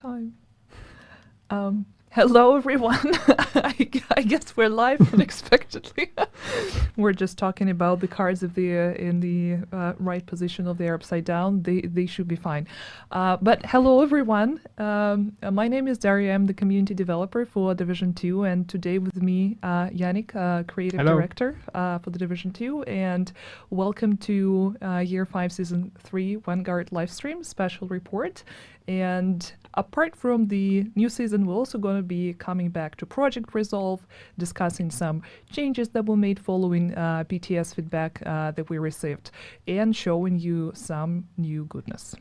Time. Hello, everyone. I guess we're live unexpectedly. We're just talking about the cards if they're in the right position or they're upside down. They should be fine. But hello, everyone. My name is Daria. I'm the community developer for Division 2, and today with me, Yannick, creative Hello. director for the Division 2, and welcome to Year 5, Season 3 Vanguard Livestream special report. And apart from the new season, we're also going to be coming back to Project Resolve, discussing some changes that were made following PTS feedback that we received, and showing you some new goodness.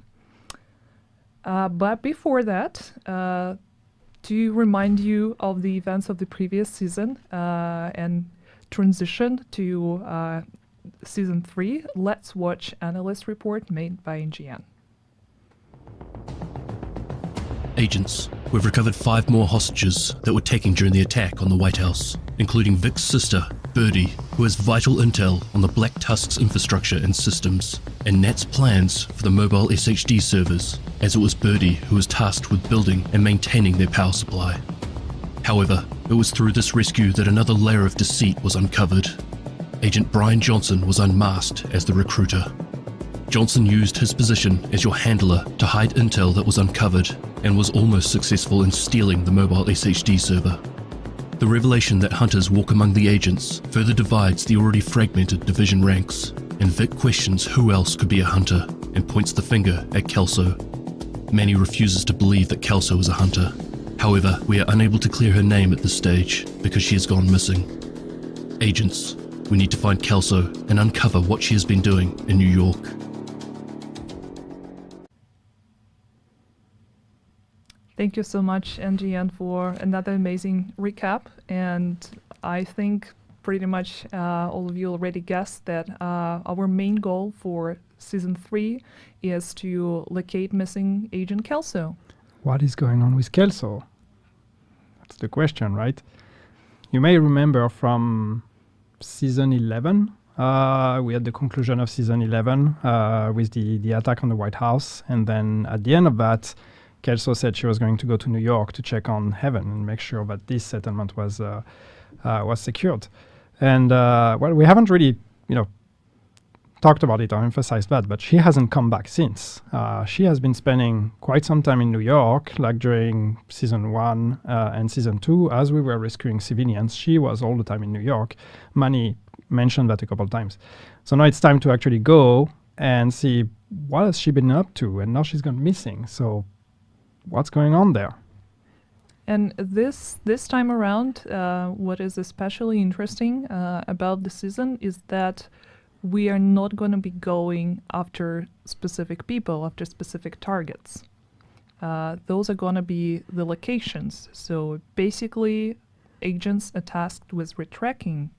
But before that, to remind you of the events of the previous season and transition to Season 3, let's watch analyst report made by NGN. Agents, we've recovered 5 more hostages that were taken during the attack on the White House, including Vic's sister, Birdie, who has vital intel on the Black Tusk's infrastructure and systems, and Nat's plans for the mobile SHD servers, as it was Birdie who was tasked with building and maintaining their power supply. However, it was through this rescue that another layer of deceit was uncovered. Agent Brian Johnson was unmasked as the recruiter. Johnson used his position as your handler to hide intel that was uncovered and was almost successful in stealing the mobile SHD server. The revelation that hunters walk among the agents further divides the already fragmented division ranks, and Vic questions who else could be a hunter and points the finger at Kelso. Manny refuses to believe that Kelso is a hunter. However, we are unable to clear her name at this stage because she has gone missing. Agents, we need to find Kelso and uncover what she has been doing in New York. Thank you so much, NGN, for another amazing recap. And I think pretty much all of you already guessed that our main goal for Season 3 is to locate missing Agent Kelso. What is going on with Kelso? That's the question, right? You may remember from Season 11, we had the conclusion of Season 11 with the attack on the White House. And then at the end of that, Kelso said she was going to go to New York to check on Heaven and make sure that this settlement was secured. And well, we haven't really, talked about it or emphasized that, but she hasn't come back since. She has been spending quite some time in New York, like during Season 1 and Season 2, as we were rescuing civilians. She was all the time in New York. Manny mentioned that a couple of times. So now it's time to actually go and see what has she been up to, and now she's gone missing. So what's going on there? And this time around, what is especially interesting about the season is that we are not going to be going after specific people, after specific targets. Those are going to be the locations. So basically, agents are tasked with retracking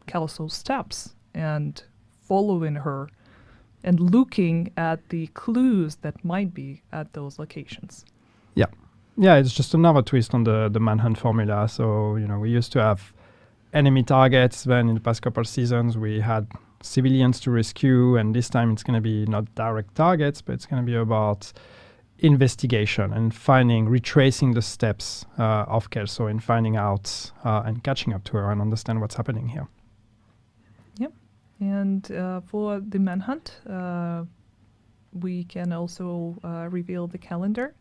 Kelso's steps and following her and looking at the clues that might be at those locations. Yeah, it's just another twist on the manhunt formula. So, we used to have enemy targets. Then in the past couple of seasons, we had civilians to rescue. And this time it's going to be not direct targets, but it's going to be about investigation and retracing the steps of Kelso and finding out and catching up to her and understand what's happening here. Yep. And for the manhunt, we can also reveal the calendar.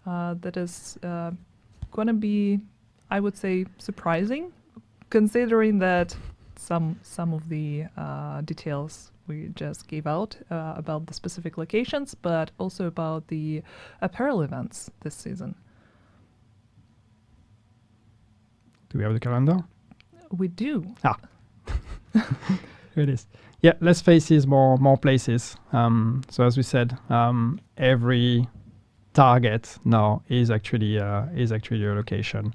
That is going to be, I would say, surprising, considering that some of the details we just gave out about the specific locations, but also about the apparel events this season. Do we have the calendar? We do. Here it is. Yeah, less faces, more places. So as we said, every target now is actually your location.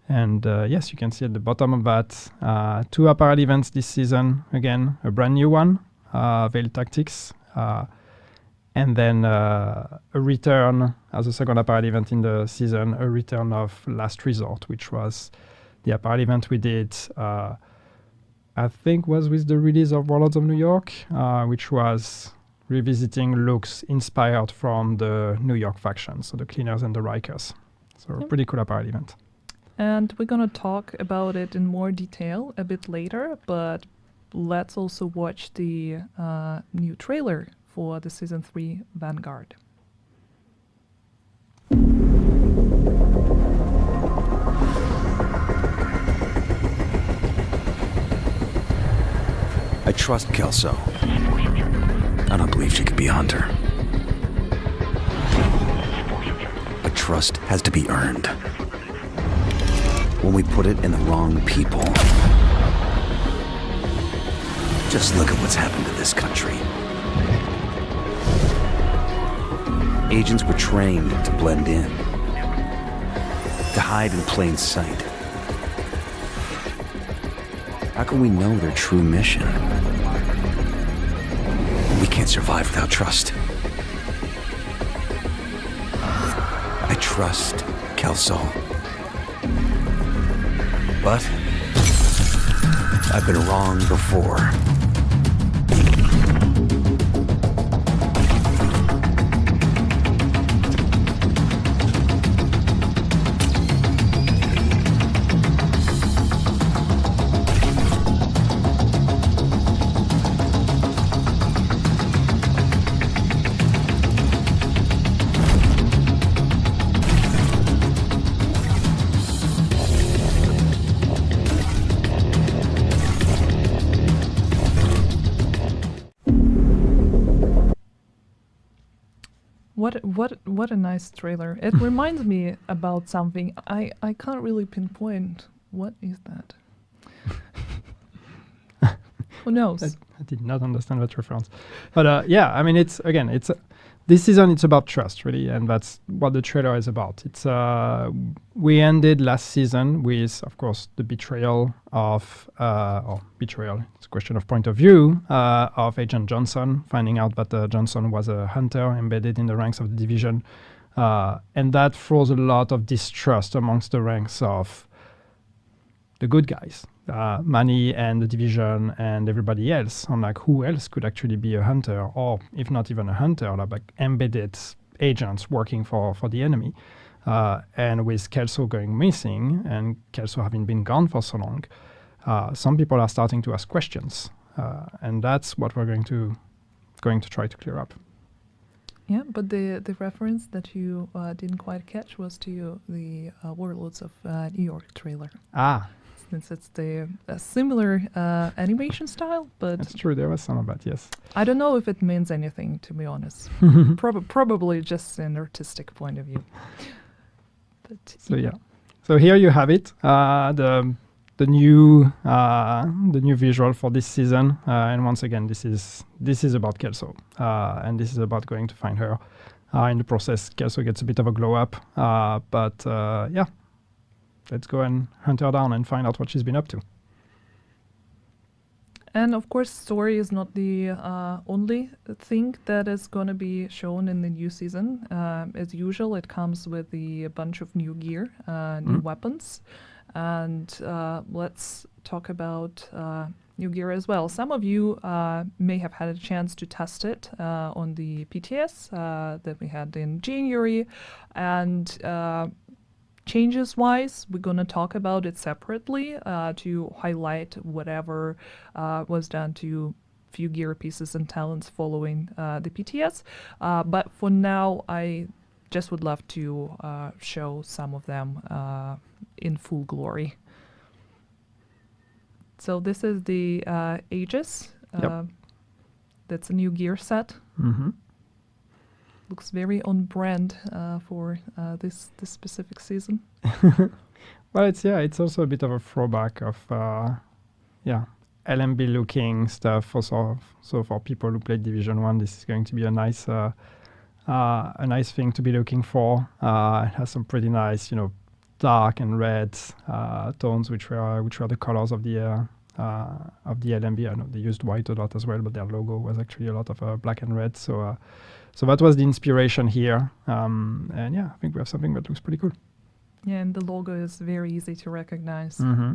And yes, you can see at the bottom of that 2 apparel events this season. Again, a brand new one, Veil Tactics, and then a return as a second apparel event in the season, a return of Last Resort, which was the apparel event we did, I think was with the release of Warlords of New York, which was revisiting looks inspired from the New York faction, so the Cleaners and the Rikers. So a pretty cool apparel event. And we're going to talk about it in more detail a bit later, but let's also watch the new trailer for the Season 3 Vanguard. I trust Kelso. I don't believe she could be a hunter. But trust has to be earned. When we put it in the wrong people. Just look at what's happened to this country. Agents were trained to blend in, to hide in plain sight. How can we know their true mission? We can't survive without trust. I trust Kelso. But I've been wrong before. What a nice trailer. It reminds me about something. I can't really pinpoint. What is that? Who knows? I did not understand that reference. But yeah, I mean, this season it's about trust, really, and that's what the trailer is about. It's we ended last season with, of course, the betrayal of betrayal. It's a question of point of view of Agent Johnson, finding out that Johnson was a hunter embedded in the ranks of the division, and that throws a lot of distrust amongst the ranks of the good guys. Manny and the division and everybody else on like who else could actually be a hunter, or if not even a hunter, like embedded agents working for the enemy. And with Kelso going missing and Kelso having been gone for so long, some people are starting to ask questions, and that's what we're going to try to clear up. Yeah, but the reference that you didn't quite catch was to the Warlords of New York trailer. Since it's a similar animation style, but... That's true, there was some of that, yes. I don't know if it means anything, to be honest. Probably just an artistic point of view. But so yeah. So here you have it, the new visual for this season, and once again, this is about Kelso, and this is about going to find her. In the process, Kelso gets a bit of a glow up, but yeah. Let's go and hunt her down and find out what she's been up to. And of course, story is not the only thing that is going to be shown in the new season. As usual, it comes with a bunch of new gear, new weapons. And let's talk about new gear as well. Some of you may have had a chance to test it on the PTS that we had in January. And changes-wise, we're going to talk about it separately to highlight whatever was done to few gear pieces and talents following the PTS. But for now, I just would love to show some of them in full glory. So this is the Aegis. Yep. That's a new gear set. Mm-hmm. Looks very on brand for this specific season. Well, it's also a bit of a throwback of LMB looking stuff. Also, so for people who played Division 1, this is going to be a nice thing to be looking for. It has some pretty nice, dark and red tones, which were the colors of the LMB. I know they used white a lot as well, but their logo was actually a lot of black and red. So that was the inspiration here. And yeah, I think we have something that looks pretty cool. Yeah, and the logo is very easy to recognize. Mm-hmm.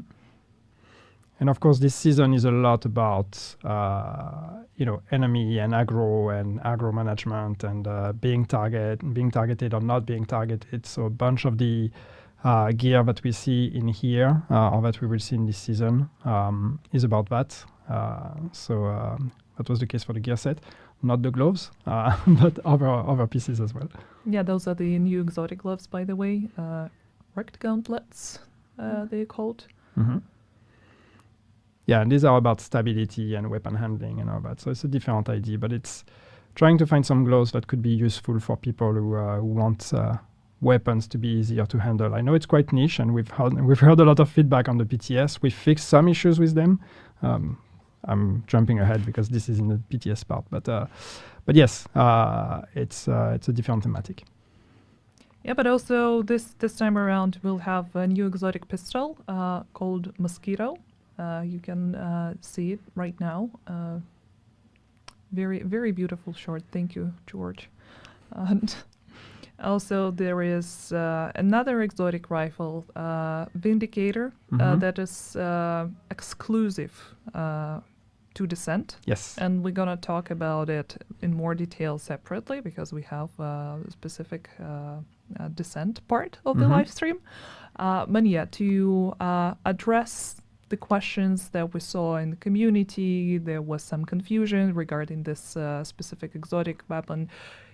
And of course, this season is a lot about enemy and aggro management and being targeted or not being targeted. So a bunch of the gear that we see in here or that we will see in this season is about that. So that was the case for the gear set, not the gloves, but other pieces as well. Yeah, those are the new exotic gloves, by the way. Wrecked gauntlets, they're called. Mm-hmm. Yeah, and these are about stability and weapon handling and all that. So it's a different idea, but it's trying to find some gloves that could be useful for people who want weapons to be easier to handle. I know it's quite niche, and we've heard a lot of feedback on the PTS. We fixed some issues with them. I'm jumping ahead because this is in the PTS part, but yes, it's a different thematic. Yeah, but also this time around we'll have a new exotic pistol called Mosquito. You can see it right now. Very, very beautiful short. Thank you, George. And also there is another exotic rifle, Vindicator, that is exclusive to Descent. Yes. And we're going to talk about it in more detail separately because we have a specific Descent part of the live stream. But yeah, to address the questions that we saw in the community, there was some confusion regarding this specific exotic weapon.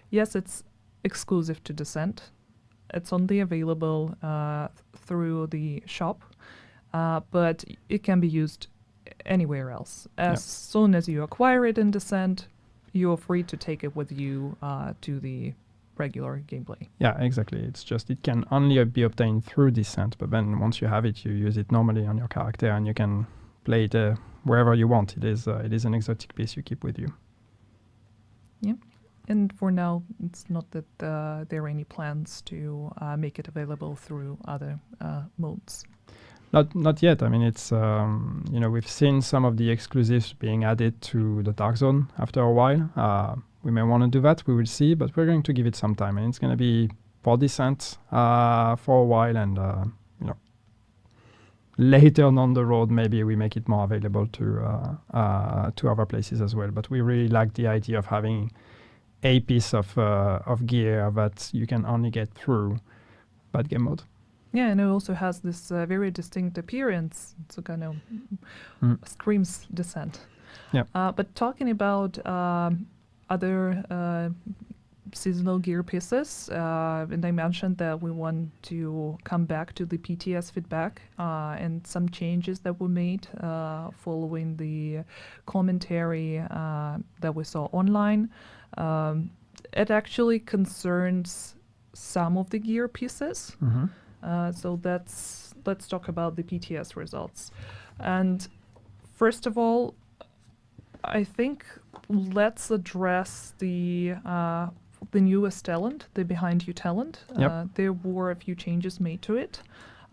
Yes, it's exclusive to Descent. It's only available through the shop, but it can be used anywhere else. As soon as you acquire it in Descent, you are free to take it with you to the regular gameplay. Yeah, exactly. It's just it can only be obtained through Descent, but then once you have it, you use it normally on your character, and you can play it wherever you want. It is an exotic piece you keep with you. Yeah, and for now, it's not that there are any plans to make it available through other modes. Not yet. I mean, it's we've seen some of the exclusives being added to the Dark Zone after a while. We may want to do that. We will see, but we're going to give it some time, and it's going to be for Descent for a while, and later on the road maybe we make it more available to other places as well. But we really like the idea of having a piece of gear that you can only get through bad game mode. Yeah, and it also has this very distinct appearance. So kind of screams Descent. Yeah. But talking about other seasonal gear pieces, and I mentioned that we want to come back to the PTS feedback and some changes that were made following the commentary that we saw online. It actually concerns some of the gear pieces. So let's talk about the PTS results. And first of all, I think let's address the newest talent, the Behind You talent. Yep. There were a few changes made to it.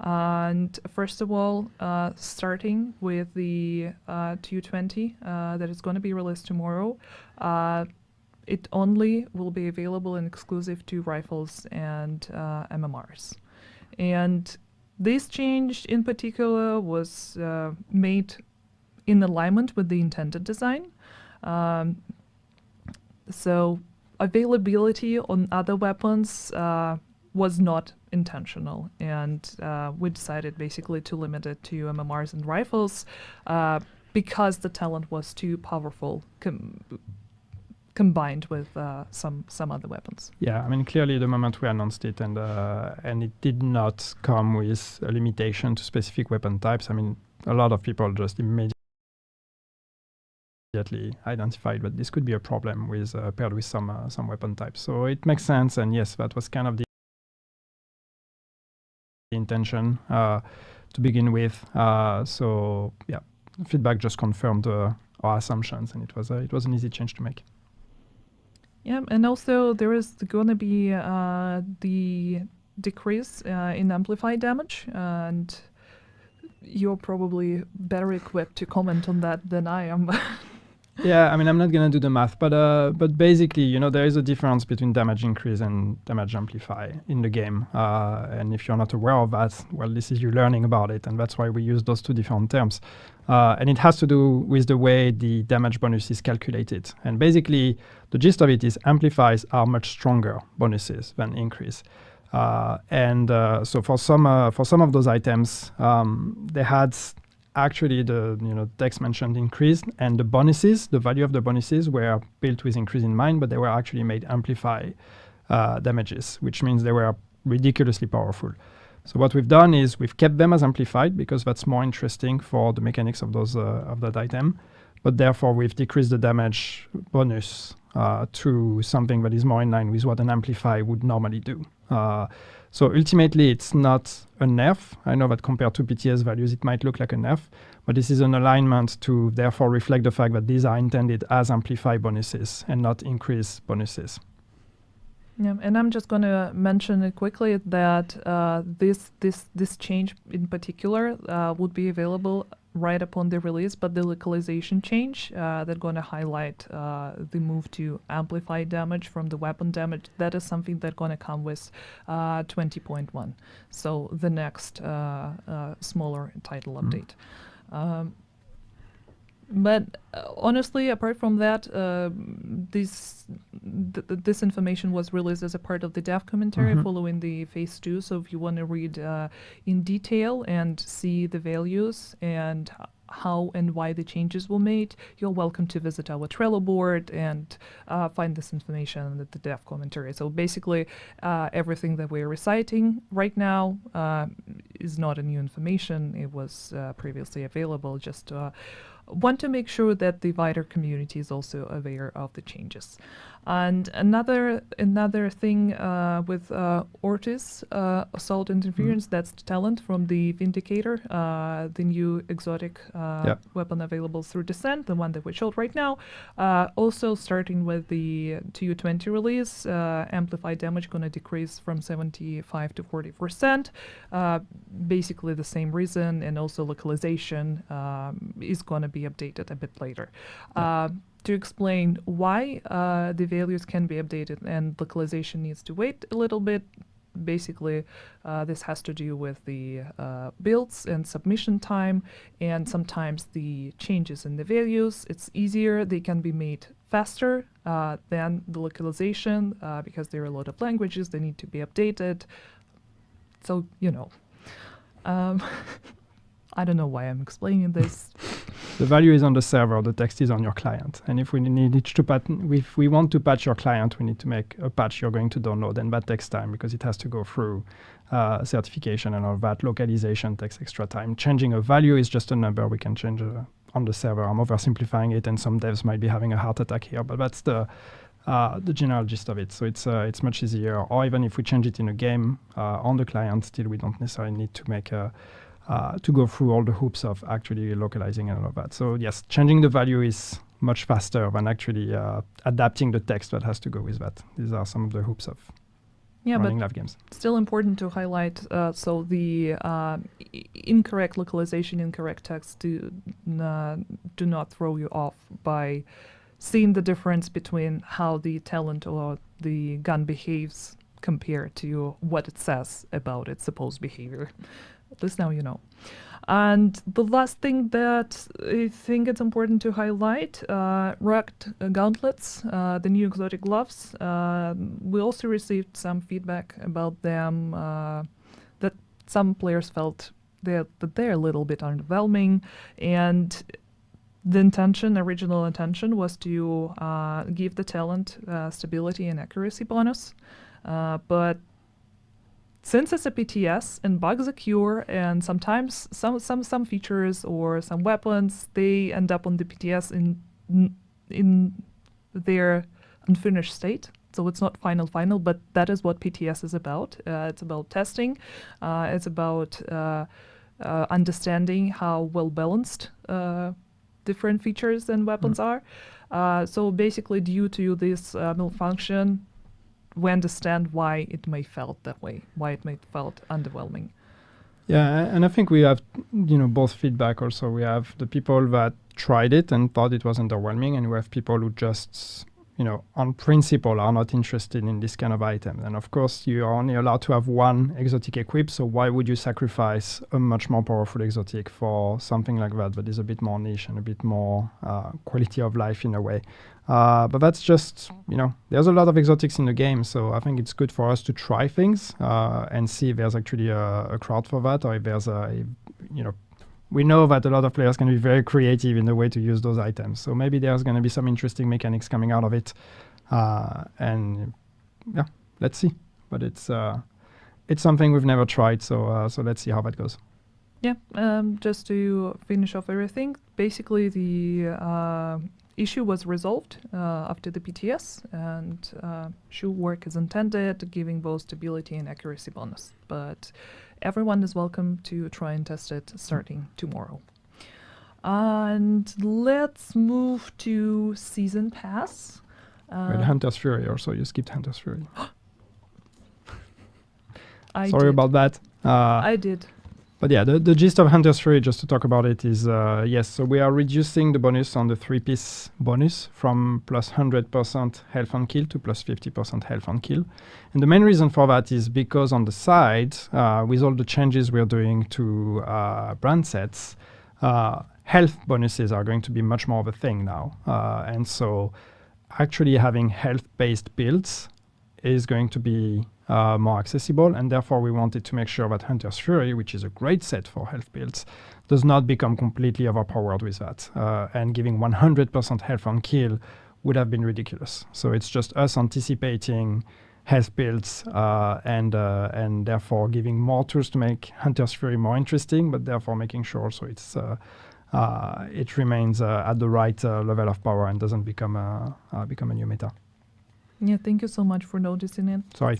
And first of all, starting with the 220 that is going to be released tomorrow, it only will be available and exclusive to rifles and MMRs. And this change in particular was made in alignment with the intended design. So availability on other weapons was not intentional, and we decided basically to limit it to MMRs and rifles because the talent was too powerful combined with some other weapons. Yeah, I mean, clearly the moment we announced it and it did not come with a limitation to specific weapon types, I mean, a lot of people just immediately identified that this could be a problem with paired with some weapon types. So it makes sense, and yes, that was kind of the intention to begin with. So yeah, feedback just confirmed our assumptions, and it was an easy change to make. Yeah, and also there is going to be the decrease in amplified damage, and you're probably better equipped to comment on that than I am. Yeah, I mean, I'm not going to do the math, but basically, there is a difference between damage increase and damage amplify in the game. And if you're not aware of that, well, this is you learning about it, and that's why we use those two different terms. And it has to do with the way the damage bonus is calculated. And basically, the gist of it is amplifies are much stronger bonuses than increase. So for some of those items, they had actually the text mentioned increase, and the bonuses, the value of the bonuses were built with increase in mind, but they were actually made amplify damages, which means they were ridiculously powerful. So what we've done is we've kept them as amplified because that's more interesting for the mechanics of those of that item, but therefore we've decreased the damage bonus to something that is more in line with what an amplify would normally do. So ultimately, it's not a nerf. I know that compared to PTS values, it might look like a nerf, but this is an alignment to therefore reflect the fact that these are intended as amplify bonuses and not increase bonuses. Yeah, and I'm just going to mention it quickly that this change in particular would be available right upon the release, but the localization change that's going to highlight the move to amplify damage from the weapon damage, that is something that's going to come with 20.1. So the next smaller title update. But honestly, apart from that, this information was released as a part of the dev commentary following the phase 2. So if you want to read in detail and see the values and how and why the changes were made, you're welcome to visit our Trello board and find this information in the dev commentary. So basically, everything that we're reciting right now is not a new information. It was previously available. Just want to make sure that the wider community is also aware of the changes. And another thing with Ortiz assault interference, that's the talent from the Vindicator, the new exotic weapon available through Descent, the one that we showed right now. Also starting with the TU20 release, amplified damage going to decrease from 75 to 40%. Basically the same reason, and also localization is going to be updated a bit later. To explain why the values can be updated and localization needs to wait a little bit, basically this has to do with the builds and submission time, and sometimes the changes in the values. It's easier, they can be made faster than the localization because there are a lot of languages, they need to be updated. So, I don't know why I'm explaining this. The value is on the server, the text is on your client. And if we if we want to patch your client, we need to make a patch you're going to download, and that takes time because it has to go through certification and all that. Localization takes extra time. Changing a value is just a number we can change on the server. I'm oversimplifying it, and some devs might be having a heart attack here, but that's the general gist of it. So it's much easier. Or even if we change it in a game on the client, still we don't necessarily need to make to go through all the hoops of actually localizing and all of that. So yes, changing the value is much faster than actually adapting the text that has to go with that. These are some of the hoops of running live games. Still important to highlight, so the incorrect localization, incorrect text do not throw you off by seeing the difference between how the talent or the gun behaves compared to what it says about its supposed behavior. At least now you know. And the last thing that I think it's important to highlight, rugged gauntlets, the new exotic gloves. We also received some feedback about them, that some players felt that they're a little bit underwhelming, and the original intention was to give the talent stability and accuracy bonus, but since it's a PTS and bugs occur, and sometimes some features or some weapons, they end up on the PTS in their unfinished state. So it's not final, but that is what PTS is about. It's about testing. It's about understanding how well balanced different features and weapons are. So basically, due to this malfunction, we understand why it may felt that way, why it may felt underwhelming. Yeah, and I think we have, both feedback also. We have the people that tried it and thought it was underwhelming, and we have people who just, on principle are not interested in this kind of item. And of course, you are only allowed to have one exotic equipped, so why would you sacrifice a much more powerful exotic for something like that is a bit more niche and a bit more quality of life in a way. But that's just, there's a lot of exotics in the game, so I think it's good for us to try things and see if there's actually a crowd for that, or if there's we know that a lot of players can be very creative in the way to use those items. So maybe there's going to be some interesting mechanics coming out of it. And yeah, let's see. But it's something we've never tried, so let's see how that goes. Yeah, just to finish off everything, basically the issue was resolved after the PTS, and should work as intended, giving both stability and accuracy bonus. But everyone is welcome to try and test it starting tomorrow. And let's move to Season Pass. Hunter's Fury also. You skipped Hunter's Fury. Sorry did. About that. I did. But yeah, the gist of Hunter's Fury, just to talk about it, is yes, so we are reducing the bonus on the 3-piece bonus from plus 100% health on kill to plus 50% health on kill. And the main reason for that is because on the side, with all the changes we're doing to brand sets, health bonuses are going to be much more of a thing now. And so actually having health-based builds is going to be more accessible, and therefore we wanted to make sure that Hunter's Fury, which is a great set for health builds, does not become completely overpowered with that. And giving 100% health on kill would have been ridiculous. So it's just us anticipating health builds and therefore giving more tools to make Hunter's Fury more interesting, but therefore making sure so it remains at the right level of power and doesn't become a new meta. Yeah, thank you so much for noticing it. Sorry.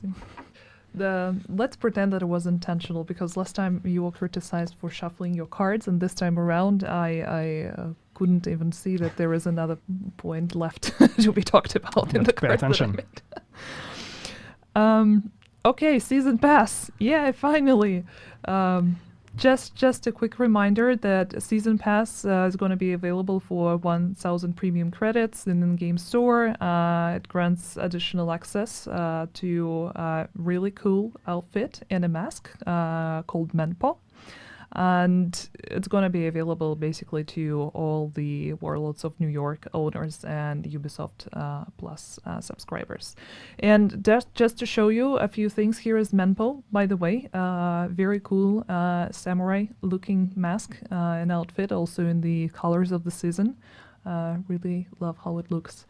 Let's pretend that it was intentional, because last time you were criticized for shuffling your cards, and this time around I couldn't even see that there is another point left to be talked about in the cards that I made. Okay, Season Pass. Yeah, finally. Just a quick reminder that Season Pass is going to be available for 1,000 premium credits in the in-game store. It grants additional access to a really cool outfit and a mask called Menpo. And it's going to be available basically to all the Warlords of New York owners and Ubisoft Plus subscribers. And just to show you a few things, here is Menpo, by the way. Very cool samurai-looking mask and outfit, also in the colors of the season. Really love how it looks.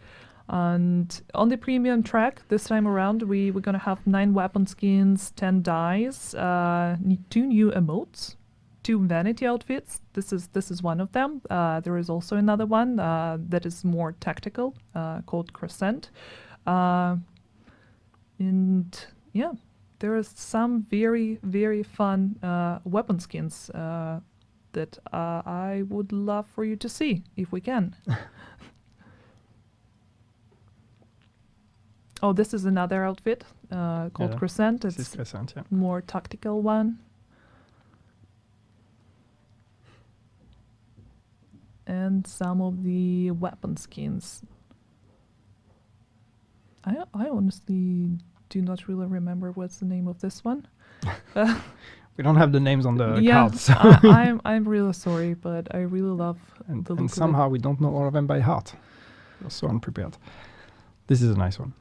And on the premium track, this time around, we're going to have 9 weapon skins, 10 dies, 2 new emotes, 2 vanity outfits. This is one of them. There is also another one that is more tactical, called Crescent. And yeah, there is some very, very fun weapon skins that I would love for you to see, if we can. Oh, this is another outfit called Crescent. It's Crescent, yeah. More tactical one. And some of the weapon skins. I honestly do not really remember what's the name of this one. We don't have the names on the cards. So I'm really sorry, but I really love the look and somehow we don't know all of them by heart. We're so unprepared. This is a nice one.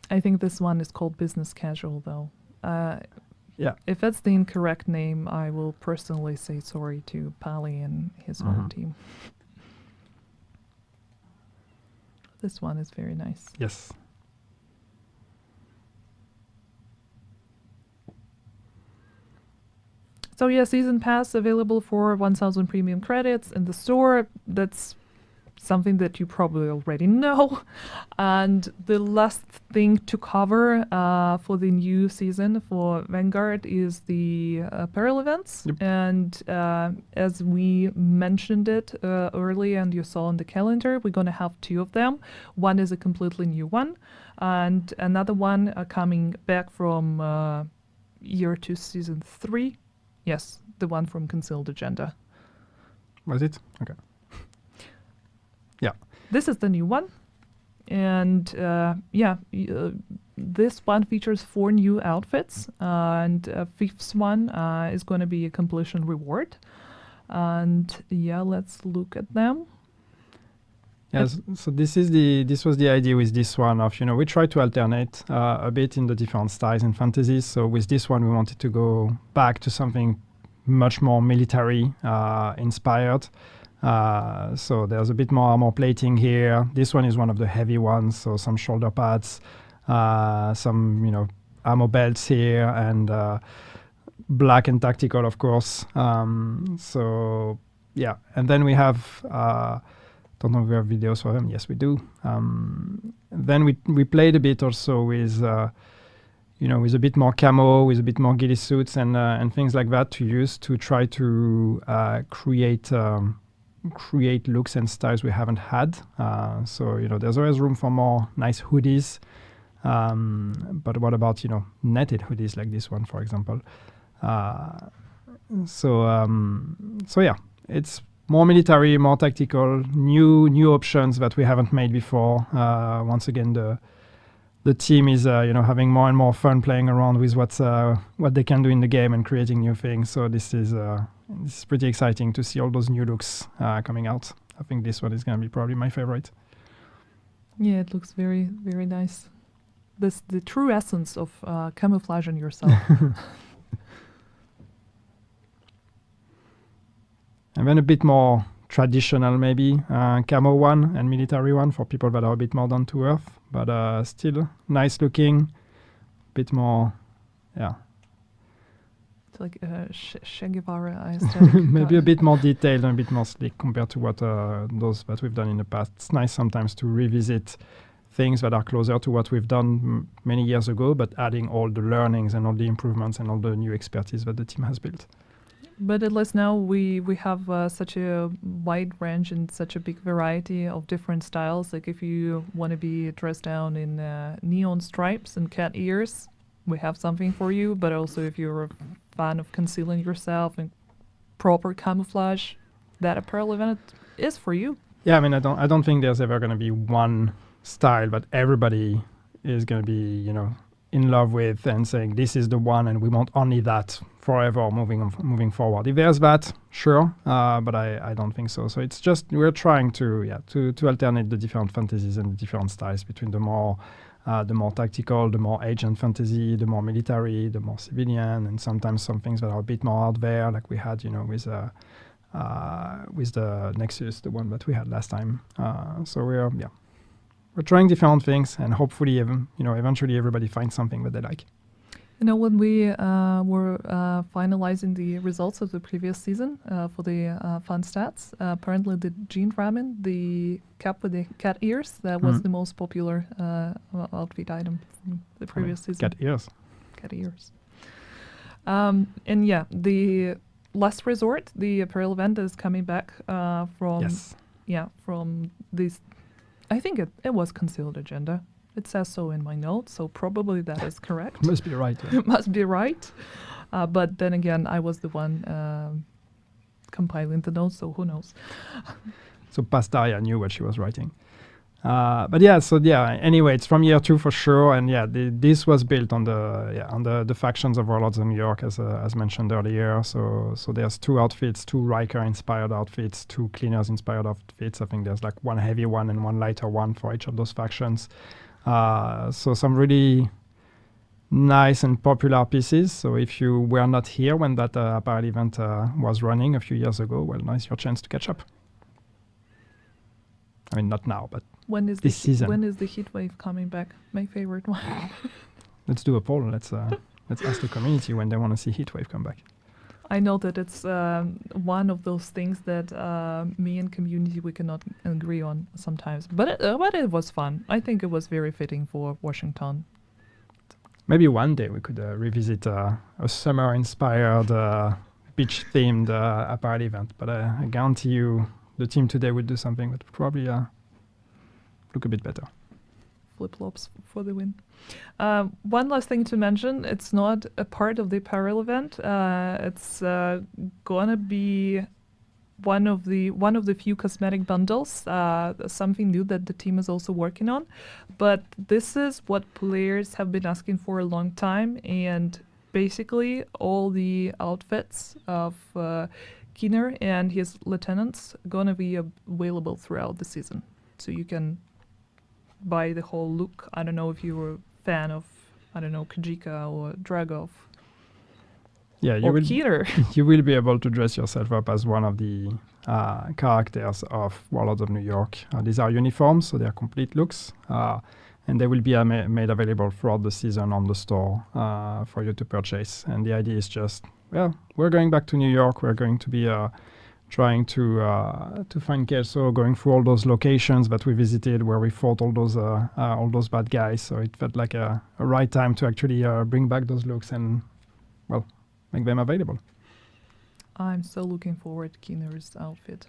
I think this one is called Business Casual, though. Yeah. If that's the incorrect name, I will personally say sorry to Pali and his whole team. This one is very nice. Yes. So yeah, Season Pass available for 1,000 premium credits in the store. That's something that you probably already know. And the last thing to cover for the new season for Vanguard is the Apparel Events. Yep. And as we mentioned it earlier and you saw on the calendar, we're going to have 2 of them. One is a completely new one, and another one coming back from year 2 season 3. Yes, the one from Concealed Agenda. Was it? Okay. Yeah. This is the new one. And this one features 4 new outfits. And fifth one is going to be a completion reward. And yeah, let's look at them. Yes, so this was the idea with this one of, we try to alternate a bit in the different styles and fantasies. So with this one, we wanted to go back to something much more military inspired. So there's a bit more armor plating here. This one is one of the heavy ones, so some shoulder pads, some, ammo belts here, and black and tactical, of course. So yeah, and then we have... don't know if we have videos for them. Yes, we do. Then we played a bit also with, with a bit more camo, with a bit more ghillie suits and things like that to use to try to create looks and styles we haven't had. So there's always room for more nice hoodies. But what about netted hoodies like this one, for example? So yeah, it's more military, more tactical, new options that we haven't made before. Once again, the team is having more and more fun playing around with what they can do in the game and creating new things. So this is pretty exciting to see all those new looks coming out. I think this one is going to be probably my favorite. Yeah, it looks very, very nice. This the true essence of camouflaging yourself. And then a bit more traditional, maybe, camo one and military one for people that are a bit more down to earth, but still nice looking, bit more, yeah. It's like Che Guevara aesthetic. Maybe a bit more detailed and a bit more slick compared to what those that we've done in the past. It's nice sometimes to revisit things that are closer to what we've done many years ago, but adding all the learnings and all the improvements and all the new expertise that the team has built. But at least now we have such a wide range and such a big variety of different styles. Like if you want to be dressed down in neon stripes and cat ears, we have something for you. But also if you're a fan of concealing yourself and proper camouflage, that Apparel Event is for you. Yeah, I mean, I don't think there's ever going to be one style that everybody is going to be, in love with and saying this is the one and we want only that forever moving forward. If there's that, sure, but I don't think so. So it's just we're trying to alternate the different fantasies and the different styles between the more tactical, the more agent fantasy, the more military, the more civilian, and sometimes some things that are a bit more out there, like we had with the Nexus, the one that we had last time. So we're trying different things, and hopefully, eventually everybody finds something that they like. When we were finalizing the results of the previous season for the fun stats, apparently the jean ramen, the cap with the cat ears, that was the most popular outfit item from the previous season. Cat ears. Cat ears. And yeah, the last resort, the Apparel Event is coming back from this. I think it was Concealed Agenda. It says so in my notes, so probably that is correct. Must be right. Yeah. Must be right. But then again, I was the one compiling the notes, so who knows? So Pastaria knew what she was writing. Anyway, it's from year 2 for sure, and this was built on the factions of Warlords of New York, as mentioned earlier. So there's 2 outfits, 2 Riker-inspired outfits, 2 Cleaners-inspired outfits. I think there's like 1 heavy one and 1 lighter one for each of those factions. So some really nice and popular pieces. So if you were not here when that Apparel Event was running a few years ago, well, now's your chance to catch up. I mean, not now, but this season. When is the heat wave coming back? My favorite one. Let's do a poll. Let's ask the community when they want to see heat wave come back. I know that it's one of those things that me and community we cannot agree on sometimes, but it was fun. I think it was very fitting for Washington. Maybe one day we could revisit a summer-inspired, beach-themed Apparel Event, but I guarantee you the team today would do something that would probably look a bit better. flip-flops for the win. One last thing to mention, it's not a part of the Apparel Event. It's gonna be one of the few cosmetic bundles, something new that the team is also working on. But this is what players have been asking for a long time, and basically all the outfits of Keener and his lieutenants gonna be available throughout the season. So you can buy the whole look. I don't know if you were a fan of, I don't know, Kajika or Dragov. Yeah, or Keener. You will be able to dress yourself up as one of the characters of Warlords of New York. These are uniforms, so they are complete looks. And they will be made available throughout the season on the store for you to purchase. And the idea is just, well, we're going back to New York. We're going to be trying to find Kelso, going through all those locations that we visited where we fought all those bad guys. So it felt like a right time to actually bring back those looks and, well, make them available. I'm so looking forward to Keener's outfit.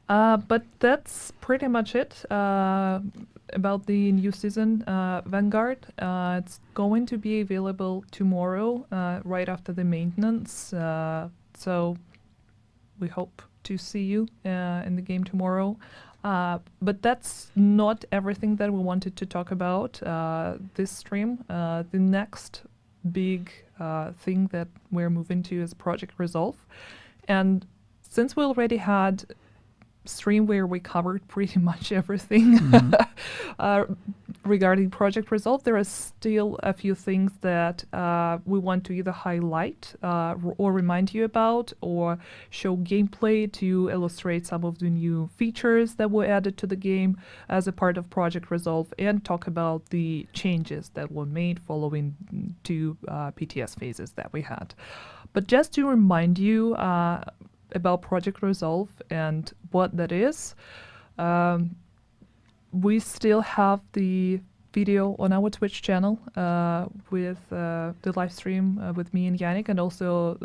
But that's pretty much it about the new season, Vanguard. It's going to be available tomorrow, right after the maintenance. So we hope to see you in the game tomorrow. But that's not everything that we wanted to talk about this stream. The next big thing that we're moving to is Project Resolve. And since we already had stream where we covered pretty much everything regarding Project Resolve, there are still a few things that we want to either highlight or remind you about, or show gameplay to illustrate some of the new features that were added to the game as a part of Project Resolve, and talk about the changes that were made following two PTS phases that we had. But just to remind you about Project Resolve and what that is, we still have the video on our Twitch channel with the live stream with me and Yannick, and also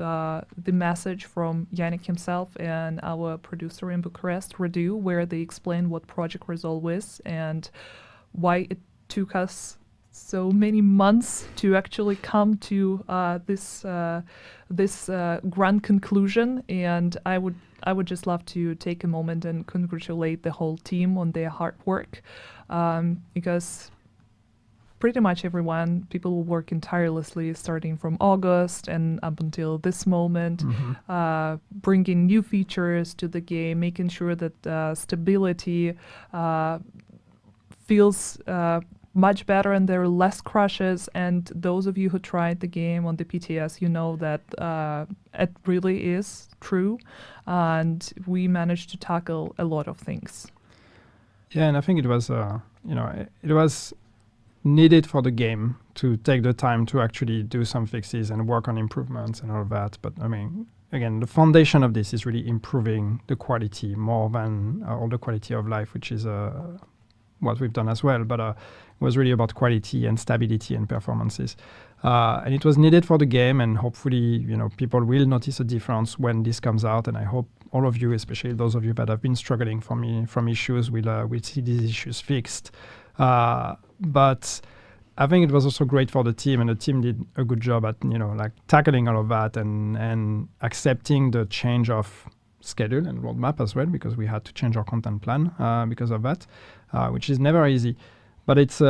the message from Yannick himself and our producer in Bucharest, Radu, where they explain what Project Resolve is and why it took us so many months to actually come to this grand conclusion. And I would just love to take a moment and congratulate the whole team on their hard work, because pretty much everyone, people were working tirelessly starting from August and up until this moment, bringing new features to the game, making sure that stability feels much better and there are less crashes. And those of you who tried the game on the PTS, you know that it really is true, and we managed to tackle a lot of things. Yeah, and I think it was, it was needed for the game to take the time to actually do some fixes and work on improvements and all that. But I mean, again, the foundation of this is really improving the quality more than all the quality of life, which is what we've done as well. But it was really about quality and stability and performances. And it was needed for the game, and hopefully, people will notice a difference when this comes out. And I hope all of you, especially those of you that have been struggling from issues, will see these issues fixed. But I think it was also great for the team, and the team did a good job at, tackling all of that and accepting the change of schedule and roadmap as well, because we had to change our content plan because of that, which is never easy. But it's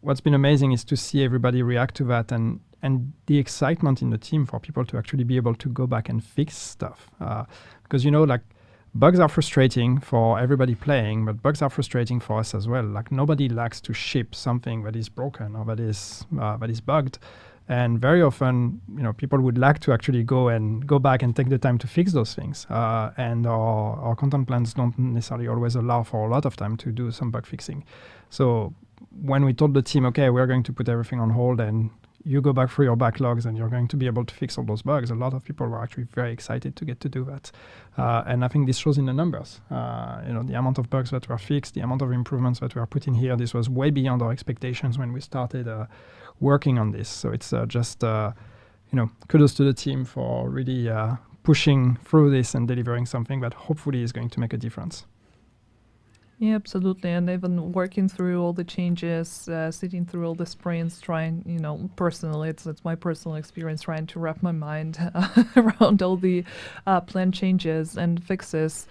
what's been amazing is to see everybody react to that, and the excitement in the team for people to actually be able to go back and fix stuff. Because, bugs are frustrating for everybody playing, but bugs are frustrating for us as well. Nobody likes to ship something that is broken or that is bugged. And very often, people would like to actually go back and take the time to fix those things. And our content plans don't necessarily always allow for a lot of time to do some bug fixing. So when we told the team, okay, we're going to put everything on hold and you go back through your backlogs and you're going to be able to fix all those bugs, a lot of people were actually very excited to get to do that. And I think this shows in the numbers. The amount of bugs that were fixed, the amount of improvements that were put in here, this was way beyond our expectations when we started working on this. So it's just, kudos to the team for really pushing through this and delivering something that hopefully is going to make a difference. Yeah, absolutely. And even working through all the changes, sitting through all the sprints, trying, personally, it's my personal experience trying to wrap my mind around all the plan changes and fixes.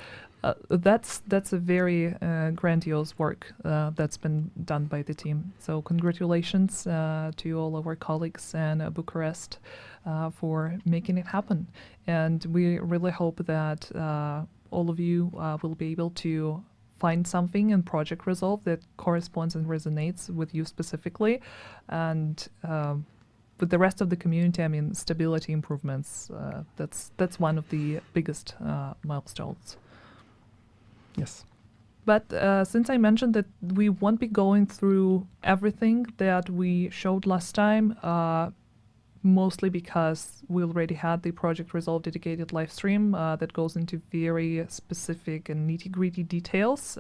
That's a very grandiose work that's been done by the team. So congratulations to all of our colleagues in Bucharest for making it happen. And we really hope that all of you will be able to find something in Project Resolve that corresponds and resonates with you specifically. And with the rest of the community, I mean, stability improvements, that's one of the biggest milestones. Yes. But since I mentioned that we won't be going through everything that we showed last time, mostly because we already had the Project Resolve dedicated live stream that goes into very specific and nitty-gritty details.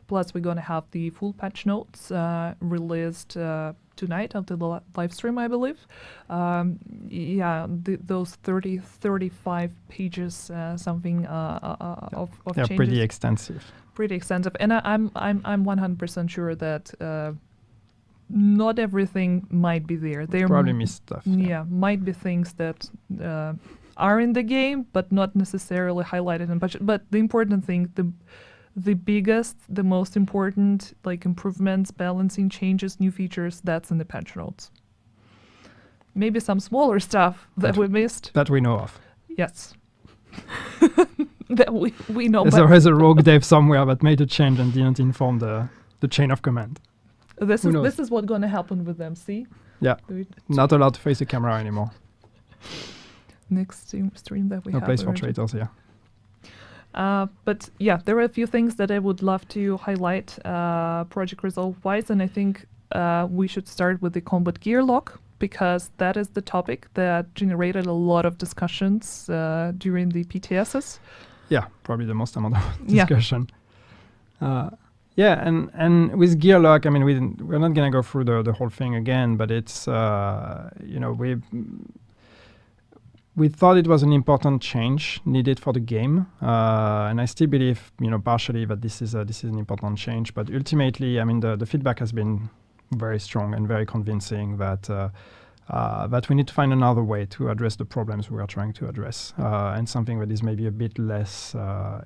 Plus, we're going to have the full patch notes released tonight after the live stream, I believe. Those 35 pages, something of changes. Yeah, pretty extensive. Pretty extensive, and I'm 100% sure that not everything might be there. There probably missed stuff. Yeah, might be things that are in the game, but not necessarily highlighted in budget. But the important thing, the biggest, the most important, like improvements, balancing, changes, new features, that's in the patch notes. Maybe some smaller stuff that we missed. That we know of. Yes. That we know. There's always a rogue dev somewhere that made a change and didn't inform the chain of command. This is what's going to happen with them. See? Yeah. Not allowed to face the camera anymore. Next stream that we have. No place for traitors here. But yeah, there are a few things that I would love to highlight Project Resolve wise, and I think we should start with the combat gear lock, because that is the topic that generated a lot of discussions during the PTSs. Yeah, probably the most amount of discussion. And with gear lock, I mean, we're not going to go through the whole thing again, but it's, we thought it was an important change needed for the game. And I still believe, partially that this is an important change. But ultimately, I mean, the feedback has been very strong and very convincing that we need to find another way to address the problems we are trying to address, and something that is maybe a bit less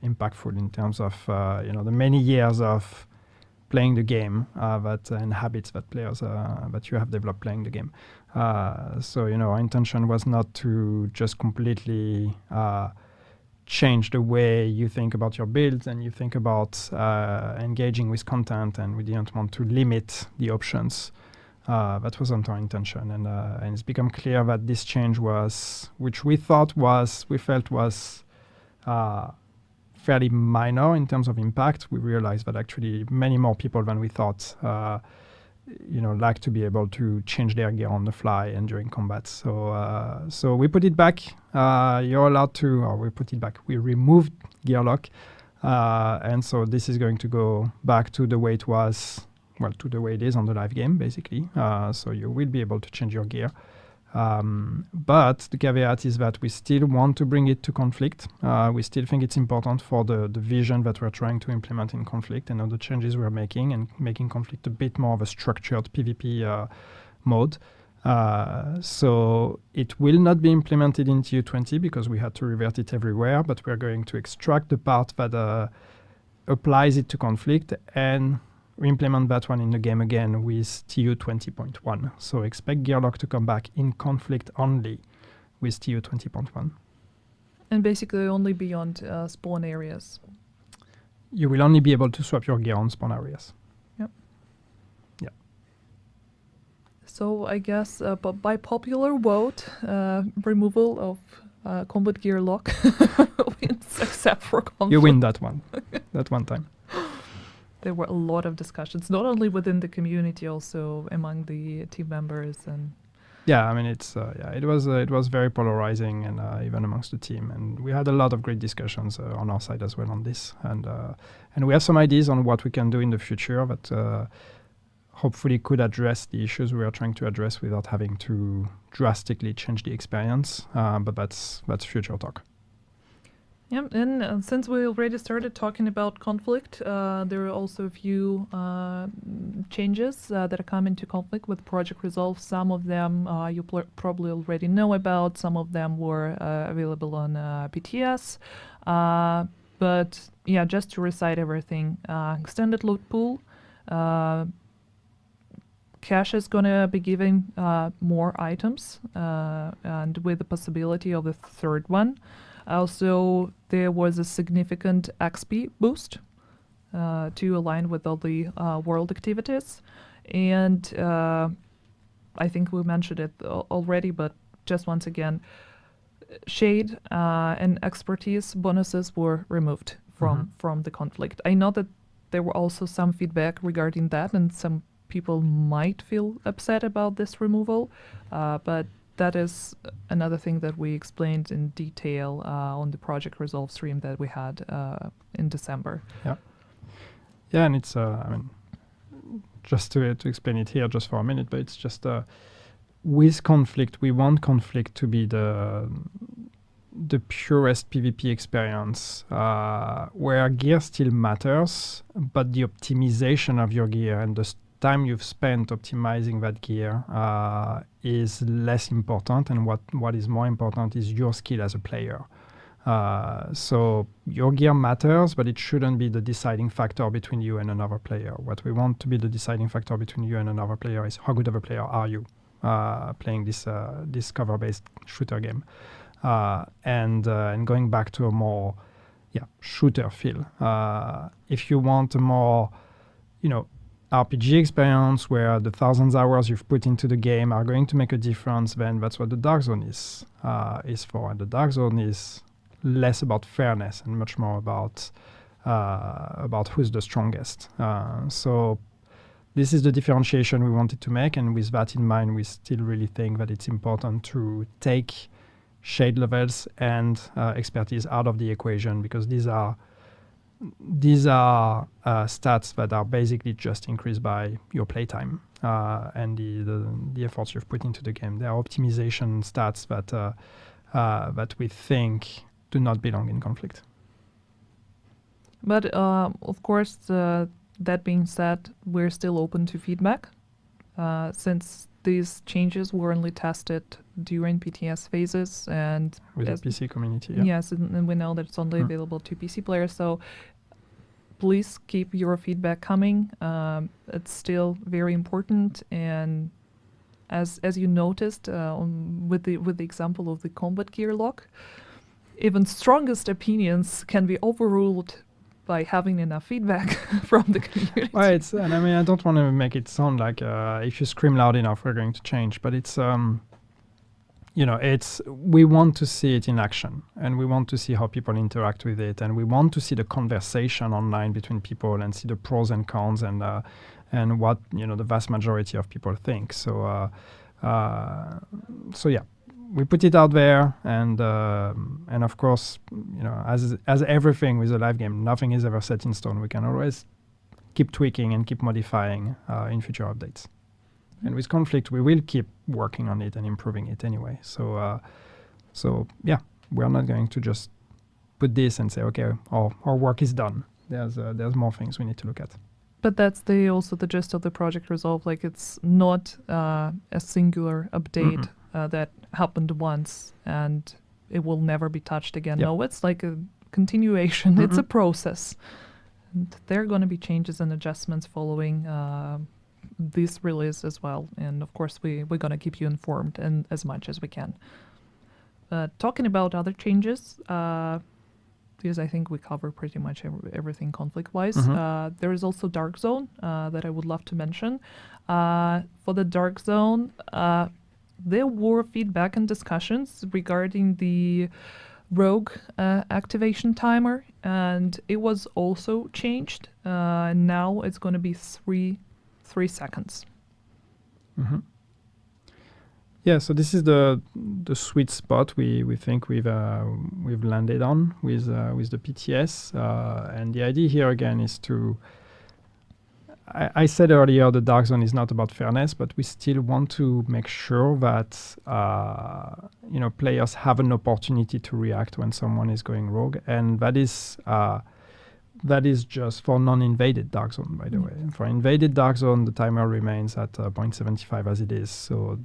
impactful in terms of the many years of playing the game and habits that players that you have developed playing the game. So our intention was not to just completely change the way you think about your builds and you think about engaging with content, and we didn't want to limit the options. That wasn't our intention, and it's become clear that this change which we felt was fairly minor in terms of impact. We realized that actually many more people than we thought, like to be able to change their gear on the fly and during combat. So we put it back. You're allowed to, or we put it back. We removed gear lock, and so this is going to go back to the way it was. Well, to the way it is on the live game, basically. So you will be able to change your gear. But the caveat is that we still want to bring it to Conflict. We still think it's important for the vision that we're trying to implement in Conflict and all the changes we're making, and making Conflict a bit more of a structured PvP mode. So it will not be implemented in TU20 because we had to revert it everywhere, but we're going to extract the part that applies it to Conflict and implement that one in the game again with TU 20.1. So expect Gearlock to come back in Conflict only with TU 20.1. And basically only beyond spawn areas. You will only be able to swap your gear on spawn areas. Yep. Yeah. So I guess by popular vote, removal of combat gear lock wins, except for Conflict. You win that one. That one time. There were a lot of discussions, not only within the community, also among the team members, and yeah, I mean it was very polarizing, and even amongst the team, and we had a lot of great discussions on our side as well on this, and we have some ideas on what we can do in the future that hopefully could address the issues we are trying to address without having to drastically change the experience, but that's future talk. Yeah, and since we already started talking about conflict, there are also a few changes that are coming to conflict with Project Resolve. Some of them you probably already know about. Some of them were available on PTS. But yeah, just to recite everything, extended loot pool. Cache is going to be giving more items, and with the possibility of the third one. Also, there was a significant XP boost to align with all the world activities. And I think we mentioned it already, but just once again, Shade and expertise bonuses were removed from the conflict. I know that there were also some feedback regarding that, and some people might feel upset about this removal, but that is another thing that we explained in detail on the Project Resolve stream that we had in December. Yeah, and it's, I mean, just to explain it here just for a minute, but it's just with conflict, we want conflict to be the purest PvP experience, where gear still matters, but the optimization of your gear and the time you've spent optimizing that gear is less important, and what is more important is your skill as a player. So your gear matters, but it shouldn't be the deciding factor between you and another player. What we want to be the deciding factor between you and another player is how good of a player are you playing this cover-based shooter game. And going back to a more shooter feel. If you want a more, RPG experience where the thousands of hours you've put into the game are going to make a difference, then that's what the Dark Zone is for. And the Dark Zone is less about fairness and much more about who's the strongest. So this is the differentiation we wanted to make, and with that in mind, we still really think that it's important to take shade levels and expertise out of the equation, because these are stats that are basically just increased by your playtime and the efforts you've put into the game. They are optimization stats that we think do not belong in conflict. But of course, that being said, we're still open to feedback, since these changes were only tested during PTS phases and with the PC community. Yes, and we know that it's only available to PC players. So please keep your feedback coming. It's still very important, and as you noticed with the example of the combat gear lock, even strongest opinions can be overruled by having enough feedback from the community. Well, and I mean, I don't want to make it sound like if you scream loud enough, we're going to change. But it's, we want to see it in action, and we want to see how people interact with it, and we want to see the conversation online between people and see the pros and cons and what the vast majority of people think. So yeah. We put it out there, and of course, as everything with a live game, nothing is ever set in stone. We can always keep tweaking and keep modifying in future updates. And with conflict, we will keep working on it and improving it anyway. So yeah, we're not going to just put this and say, okay, our work is done. There's more things we need to look at. But that's also the gist of the Project Resolve. Like, it's not a singular update that happened once and it will never be touched again. Yep. No, it's like a continuation. It's a process. And there are going to be changes and adjustments following this release as well. And of course, we're going to keep you informed and as much as we can. Talking about other changes, because I think we cover pretty much everything conflict-wise. There is also Dark Zone that I would love to mention. For the Dark Zone, there were feedback and discussions regarding the rogue activation timer, and it was also changed. Now it's going to be 3 seconds. Yeah, so this is the sweet spot we think we've landed on with the PTS, and the idea here again is to I said earlier the dark zone is not about fairness, but we still want to make sure that players have an opportunity to react when someone is going rogue, and that is just for non-invaded dark zone, by the way. For invaded dark zone, the timer remains at 0.75 as it is. So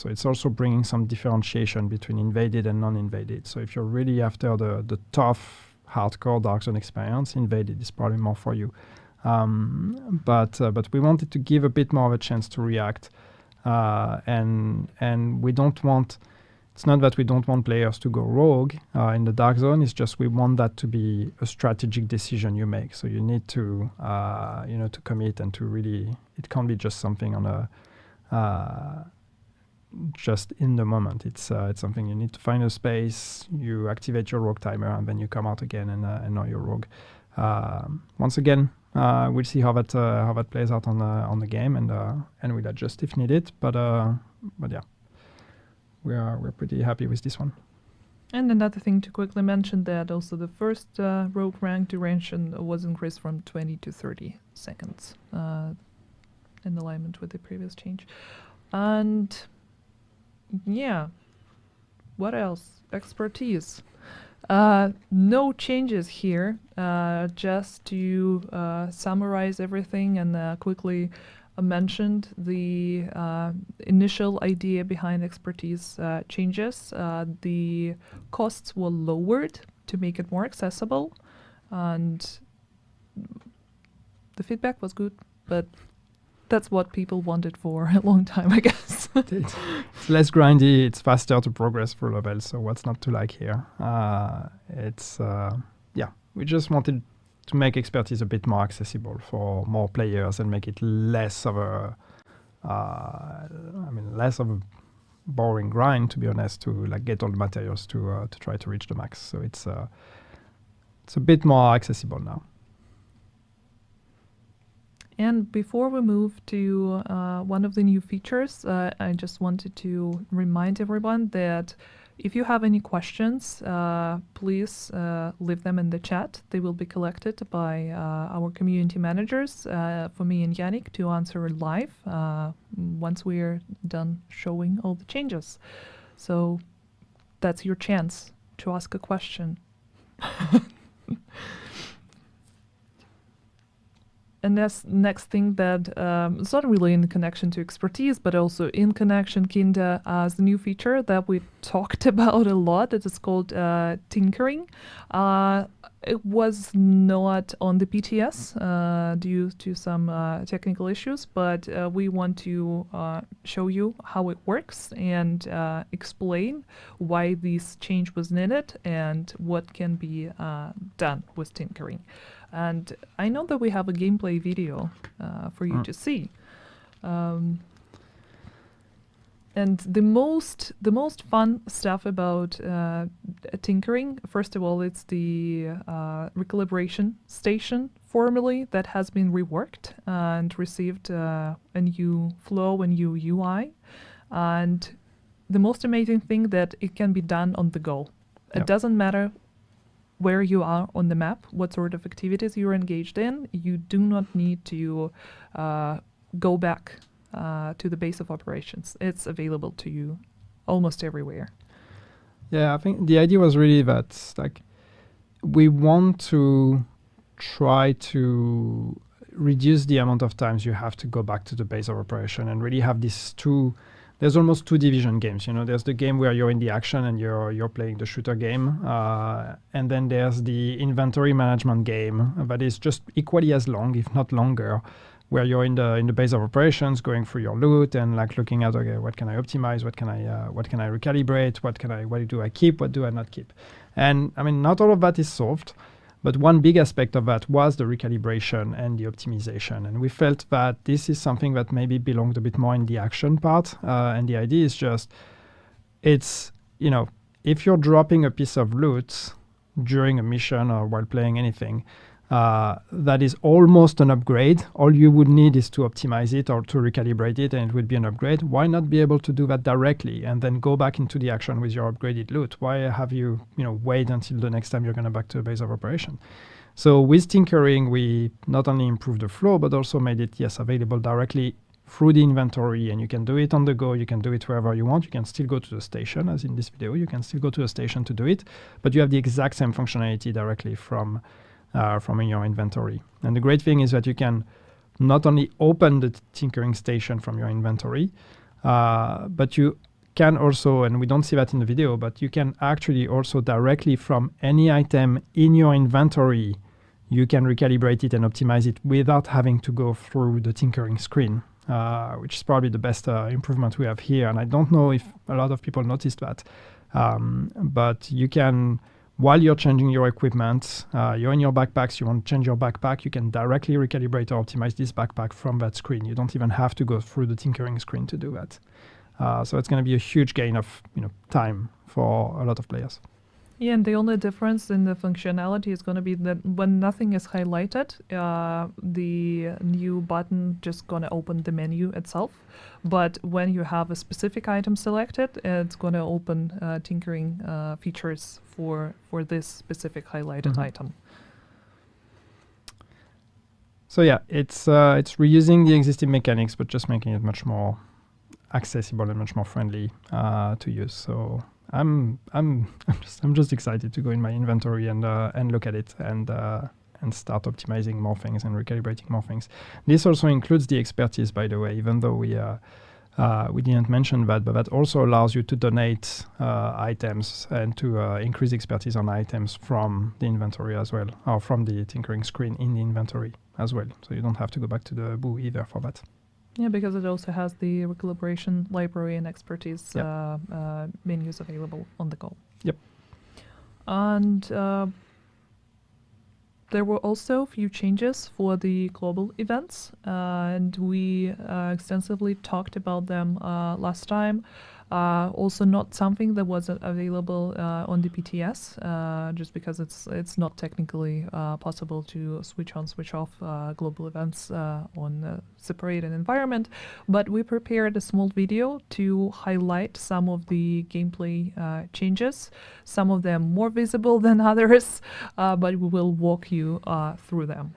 it's also bringing some differentiation between invaded and non-invaded. So if you're really after the tough, hardcore dark zone experience, invaded is probably more for you. But we wanted to give a bit more of a chance to react, and we don't want. It's not that we don't want players to go rogue in the dark zone. It's just we want that to be a strategic decision you make. So you need to to commit and to really. It can't be just something on just in the moment. It's something you need to find a space. You activate your rogue timer and then you come out again and know you're rogue. Once again. We'll see how that plays out on the game, and we'll adjust if needed. But yeah, we're pretty happy with this one. And another thing to quickly mention that also the first rogue rank duration was increased from 20 to 30 seconds in alignment with the previous change. And yeah, what else? Expertise. No changes here, just to summarize everything and quickly mentioned the initial idea behind expertise changes. The costs were lowered to make it more accessible, and the feedback was good, but that's what people wanted for a long time, I guess. It's less grindy, it's faster to progress through levels, so what's not to like here? We just wanted to make expertise a bit more accessible for more players and make it less of a boring grind, to be honest, to like get all the materials to try to reach the max. So it's a bit more accessible now. And before we move to one of the new features, I just wanted to remind everyone that if you have any questions, please leave them in the chat. They will be collected by our community managers, for me and Yannick, to answer live once we're done showing all the changes. So that's your chance to ask a question. And that's next thing that it's not really in connection to expertise, but also in connection kinda as the new feature that we talked about a lot. It is called tinkering. It was not on the PTS due to some technical issues, but we want to show you how it works and explain why this change was needed and what can be done with tinkering. And I know that we have a gameplay video for you to see. And the most fun stuff about tinkering, first of all, it's the recalibration station formally that has been reworked and received a new flow, a new UI. And the most amazing thing that it can be done on the go. It doesn't matter where you are on the map, what sort of activities you're engaged in. You do not need to go back to the base of operations. It's available to you almost everywhere. Yeah, I think the idea was really that we want to try to reduce the amount of times you have to go back to the base of operation and really have these two. There's almost two division games. There's the game where you're in the action and you're playing the shooter game, and then there's the inventory management game that is just equally as long, if not longer, where you're in the base of operations, going through your loot and looking at, okay, what can I optimize, what can I recalibrate, what do I keep, what do I not keep, and I mean not all of that is solved. But one big aspect of that was the recalibration and the optimization. And we felt that this is something that maybe belonged a bit more in the action part. And the idea is just, it's, if you're dropping a piece of loot during a mission or while playing anything, that is almost an upgrade. All you would need is to optimize it or to recalibrate it, and it would be an upgrade. Why not be able to do that directly and then go back into the action with your upgraded loot? Why have you, wait until the next time you're going to back to the base of operation? So with tinkering, we not only improved the flow, but also made it, available directly through the inventory, and you can do it on the go, you can do it wherever you want. You can still go to the station, as in this video, you can still go to the station to do it, but you have the exact same functionality directly from in your inventory. And the great thing is that you can not only open the tinkering station from your inventory, but you can also, and we don't see that in the video, but you can actually also directly from any item in your inventory, you can recalibrate it and optimize it without having to go through the tinkering screen. Which is probably the best improvement we have here. And I don't know if a lot of people noticed that, but you can, while you're changing your equipment, you're in your backpacks, you want to change your backpack, you can directly recalibrate or optimize this backpack from that screen. You don't even have to go through the tinkering screen to do that. So it's going to be a huge gain of time for a lot of players. Yeah, and the only difference in the functionality is going to be that when nothing is highlighted, the new button just going to open the menu itself. But when you have a specific item selected, it's going to open tinkering features for this specific highlighted item. So yeah, it's reusing the existing mechanics, but just making it much more accessible and much more friendly to use. So I'm just excited to go in my inventory and look at it and start optimizing more things and recalibrating more things. This also includes the expertise, by the way, even though we didn't mention that, but that also allows you to donate items and to increase expertise on items from the inventory as well, or from the tinkering screen in the inventory as well. So you don't have to go back to the boo either for that. Yeah, because it also has the recalibration library and expertise menus available on the go. Yep. And there were also a few changes for the global events, and we extensively talked about them last time. Also not something that was available on the PTS, just because it's not technically possible to switch on, switch off global events on a separated environment. But we prepared a small video to highlight some of the gameplay changes, some of them more visible than others, but we will walk you through them.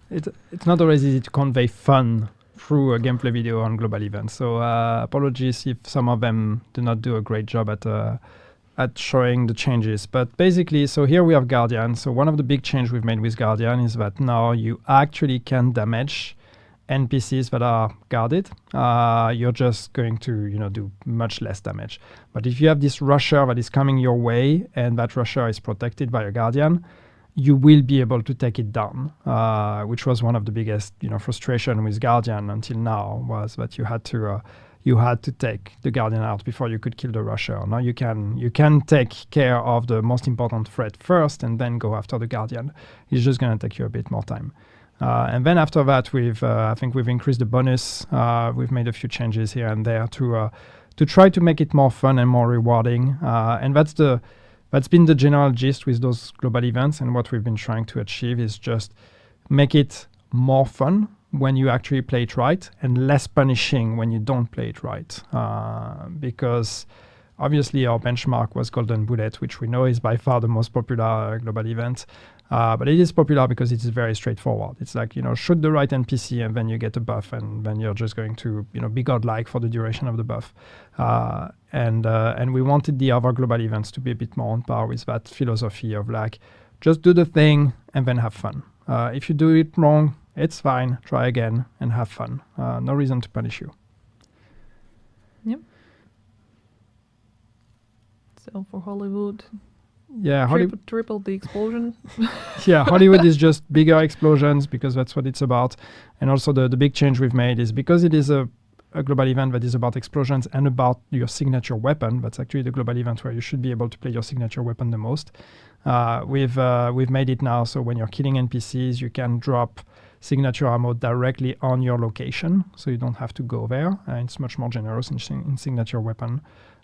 It's not always easy to convey fun through a gameplay video on global events. So apologies if some of them do not do a great job at showing the changes. But basically, so here we have Guardian. So one of the big changes we've made with Guardian is that now you actually can damage NPCs that are guarded. You're just going to do much less damage. But if you have this rusher that is coming your way and that rusher is protected by a Guardian, you will be able to take it down, which was one of the biggest, frustration with Guardian until now, was that you had to take the Guardian out before you could kill the rusher. Now you can take care of the most important threat first and then go after the Guardian. It's just going to take you a bit more time. And then after that, I think we've increased the bonus. We've made a few changes here and there to try to make it more fun and more rewarding. And that's been the general gist with those global events, and what we've been trying to achieve is just make it more fun when you actually play it right and less punishing when you don't play it right. Because obviously our benchmark was Golden Bullet, which we know is by far the most popular global event. But it is popular because it is very straightforward. It's like, shoot the right NPC and then you get a buff, and then you're just going to, be godlike for the duration of the buff. And we wanted the other global events to be a bit more on par with that philosophy of like, just do the thing and then have fun. If you do it wrong, it's fine. Try again and have fun. No reason to punish you. Yep. So for Hollywood, triple the explosion. Yeah, Hollywood is just bigger explosions because that's what it's about. And also the big change we've made is because it is a global event that is about explosions and about your signature weapon. That's actually the global event where you should be able to play your signature weapon the most. We've made it now so when you're killing NPCs, you can drop signature ammo directly on your location, so you don't have to go there. It's much more generous in signature weapon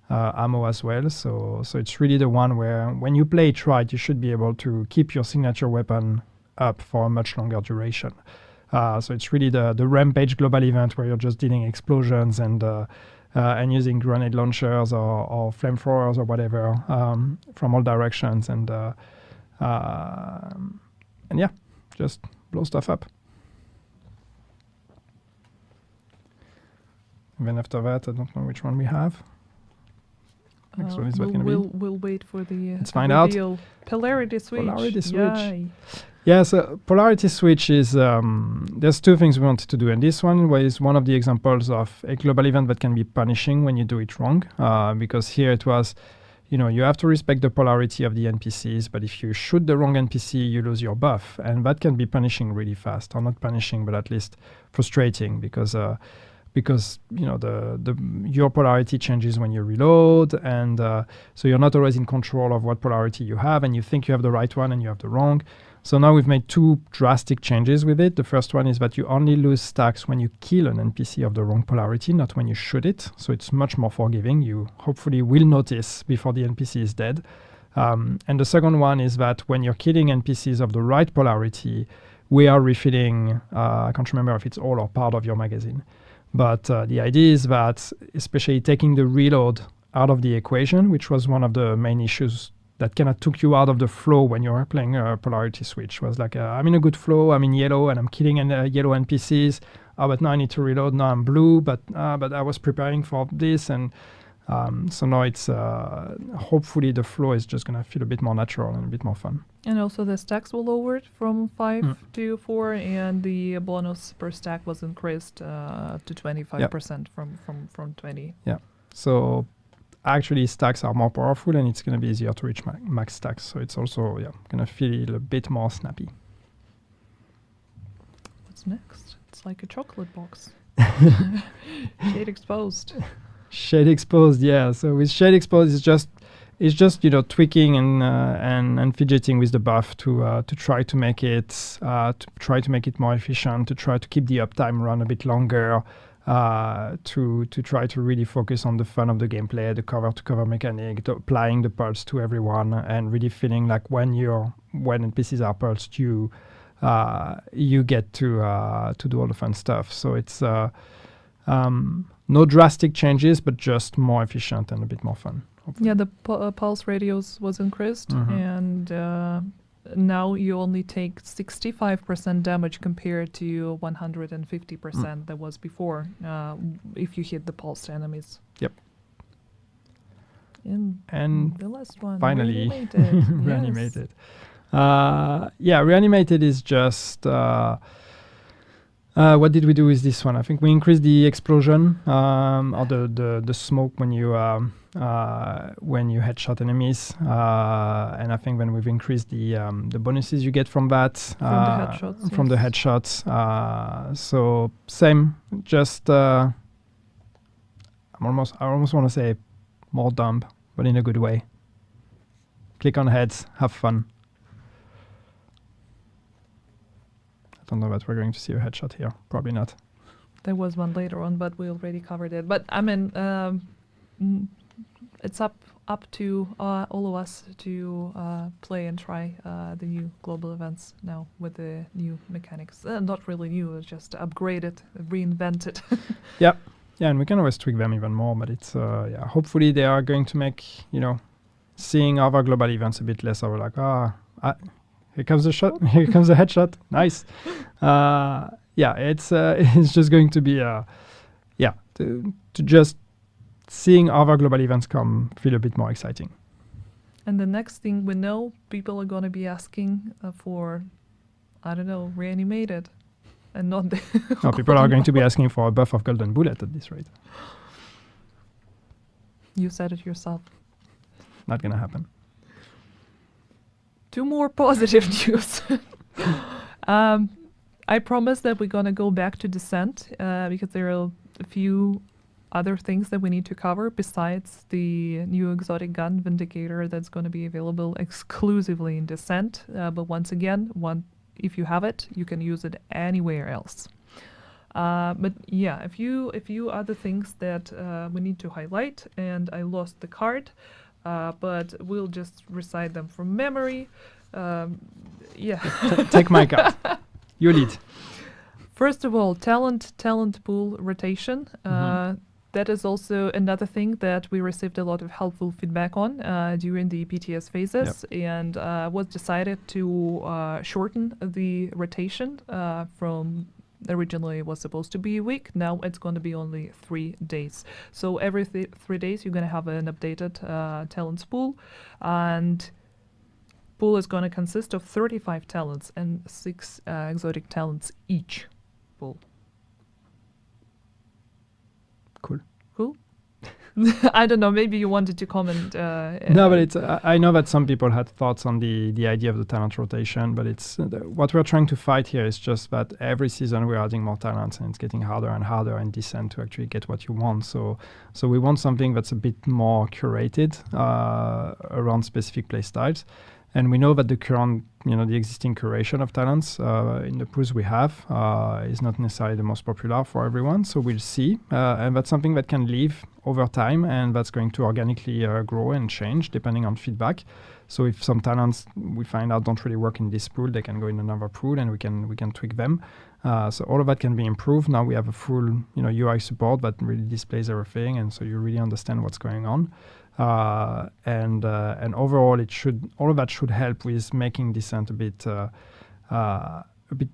ammo as well. So it's really the one where when you play it right, you should be able to keep your signature weapon up for a much longer duration. So it's really the Rampage global event where you're just dealing explosions and using grenade launchers or flamethrowers or whatever from all directions. And and yeah, just blow stuff up. And then after that, I don't know which one we have. Next one is what going to be. We'll wait for the Let's find out. Polarity switch. Polarity switch. Yay. Yeah, so polarity switch is, there's two things we wanted to do. And this one was one of the examples of a global event that can be punishing when you do it wrong. Because here it was, you have to respect the polarity of the NPCs, but if you shoot the wrong NPC, you lose your buff. And that can be punishing really fast, or not punishing, but at least frustrating, because your polarity changes when you reload, and so you're not always in control of what polarity you have, and you think you have the right one and you have the wrong. So now we've made two drastic changes with it. The first one is that you only lose stacks when you kill an NPC of the wrong polarity, not when you shoot it. So it's much more forgiving. You hopefully will notice before the NPC is dead. And the second one is that when you're killing NPCs of the right polarity, we are refilling, I can't remember if it's all or part of your magazine. But the idea is that, especially taking the reload out of the equation, which was one of the main issues that kind of took you out of the flow when you were playing a polarity switch, was like, I'm in a good flow, I'm in yellow, and I'm killing yellow NPCs. But now I need to reload. Now I'm blue, but I was preparing for this. And so now it's, hopefully the flow is just going to feel a bit more natural and a bit more fun. And also the stacks were lowered from 5 to 4, and the bonus per stack was increased to 25% from 20. Yeah. So actually stacks are more powerful, and it's going to be easier to reach max stacks. So it's also going to feel a bit more snappy. What's next? It's like a chocolate box. Shade exposed. Shade exposed, yeah. So with shade exposed, it's just tweaking and fidgeting with the buff to try to make it more efficient, to try to keep the uptime run a bit longer, to try to really focus on the fun of the gameplay, the cover-to-cover mechanic, applying the pulse to everyone, and really feeling like when NPCs are pulsed, you get to do all the fun stuff. So it's no drastic changes, but just more efficient and a bit more fun. Hopefully. Yeah, the pulse radius was increased, and now you only take 65% damage compared to 150% that was before, if you hit the pulsed enemies. Yep. And the last one, finally, reanimated. reanimated. Reanimated is just... what did we do with this one? I think we increased the explosion or the smoke when you headshot enemies, and I think when we've increased the bonuses you get from that from the headshots. So same, just I almost want to say more dumb, but in a good way. Click on heads, have fun. I don't know that we're going to see a headshot here. Probably not. There was one later on, but we already covered it. But I mean, it's up to all of us to play and try the new global events now with the new mechanics. Not really new, it's just upgraded, reinvented. Yeah, and we can always tweak them even more. But it's hopefully they are going to make seeing other global events a bit less of like here comes the shot. Here comes the headshot. Nice. It's just going to be to just seeing other global events come feel a bit more exciting. And the next thing we know, people are going to be asking for, I don't know, reanimated, and not the. No, people are going to be asking for a buff of golden bullet at this rate. You said it yourself. Not gonna happen. Two more positive news. I promise that we're going to go back to Descent because there are a few other things that we need to cover besides the new exotic gun Vindicator that's going to be available exclusively in Descent. But once again, if you have it, you can use it anywhere else. But yeah, a few other things that we need to highlight, and I lost the card. But we'll just recite them from memory. Take my card. You lead. First of all, talent pool rotation. that is also another thing that we received a lot of helpful feedback on during the PTS phases, and was decided to shorten the rotation from originally it was supposed to be a week. Now it's going to be only 3 days. So every 3 days you're going to have an updated talents pool, and pool is going to consist of 35 talents and 6 exotic talents each pool. Cool. I don't know. Maybe you wanted to comment. No, but it's. I know that some people had thoughts on the idea of the talent rotation, but it's what we're trying to fight here is just that every season we're adding more talents, and it's getting harder and harder in Descent to actually get what you want. So we want something that's a bit more curated around specific play styles. And we know that the current, the existing curation of talents in the pools we have is not necessarily the most popular for everyone. So we'll see. And that's something that can live over time, and that's going to organically grow and change depending on feedback. So if some talents we find out don't really work in this pool, they can go in another pool, and we can tweak them. So all of that can be improved. Now we have a full, UI support that really displays everything, and so you really understand what's going on. And overall, all of that should help with making Descent a bit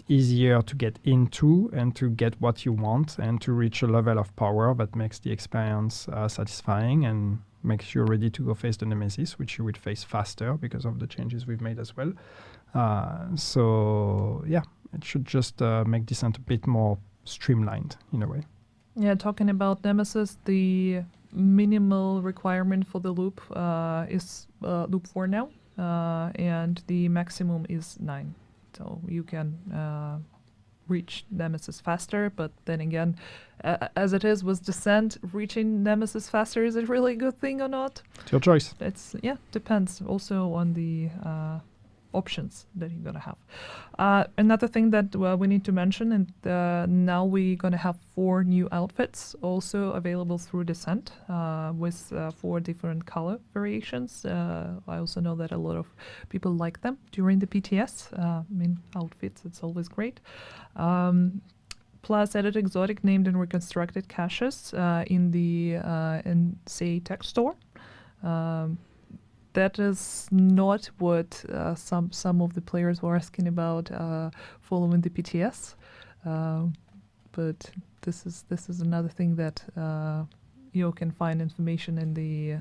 easier to get into and to get what you want and to reach a level of power that makes the experience satisfying and makes you ready to go face the Nemesis, which you will face faster because of the changes we've made as well. So yeah, it should just make Descent a bit more streamlined in a way. Yeah, talking about Nemesis, the minimal requirement for the loop is loop 4 now, and the maximum is 9. So you can reach Nemesis faster, but then again, as it is with Descent, reaching Nemesis faster is a really good thing or not? It's your choice. It's depends also on the options that you're gonna have. Another thing that we need to mention, and now we're gonna have 4 new outfits also available through Descent with 4 different color variations. I also know that a lot of people like them during the PTS. Outfits, it's always great. Plus added exotic named and reconstructed caches in the NCA Tech Store. That is not what some of the players were asking about following the PTS, but this is another thing that you can find information in the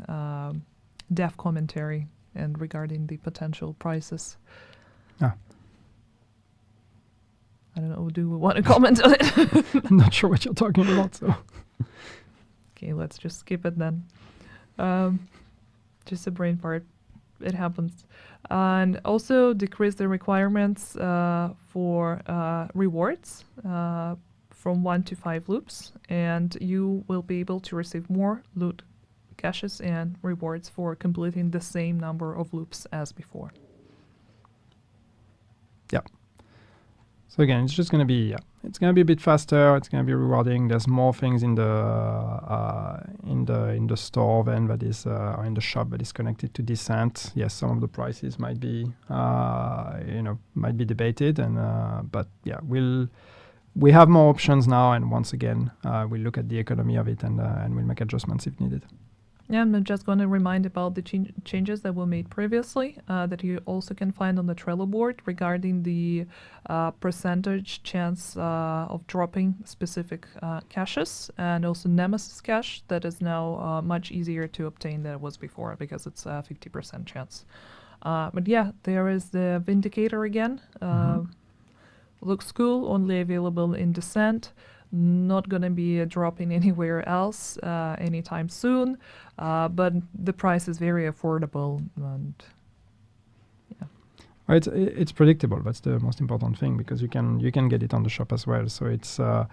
dev commentary and regarding the potential prices. Ah. I don't know. Do we want to comment on it? I'm not sure what you're talking about. So okay, let's just skip it then. Just a brain fart. It happens. And also decrease the requirements for rewards from 1 to 5 loops, and you will be able to receive more loot caches and rewards for completing the same number of loops as before. Yeah. So again, it's just going to be it's going to be a bit faster. It's going to be rewarding. There's more things in the store then that is or in the shop that is connected to Descent. Yes, some of the prices might be might be debated, and but yeah, we have more options now, and once again, we'll look at the economy of it and we'll make adjustments if needed. Yeah, I'm just going to remind about the changes that were made previously that you also can find on the Trello board regarding the percentage chance of dropping specific caches, and also Nemesis cache that is now much easier to obtain than it was before because it's a 50% chance. But yeah, there is the Vindicator again. Looks cool, only available in Descent. Not going to be dropping anywhere else anytime soon, but the price is very affordable, and yeah. Well, it's predictable. That's the most important thing, because you can get it on the shop as well. So it's the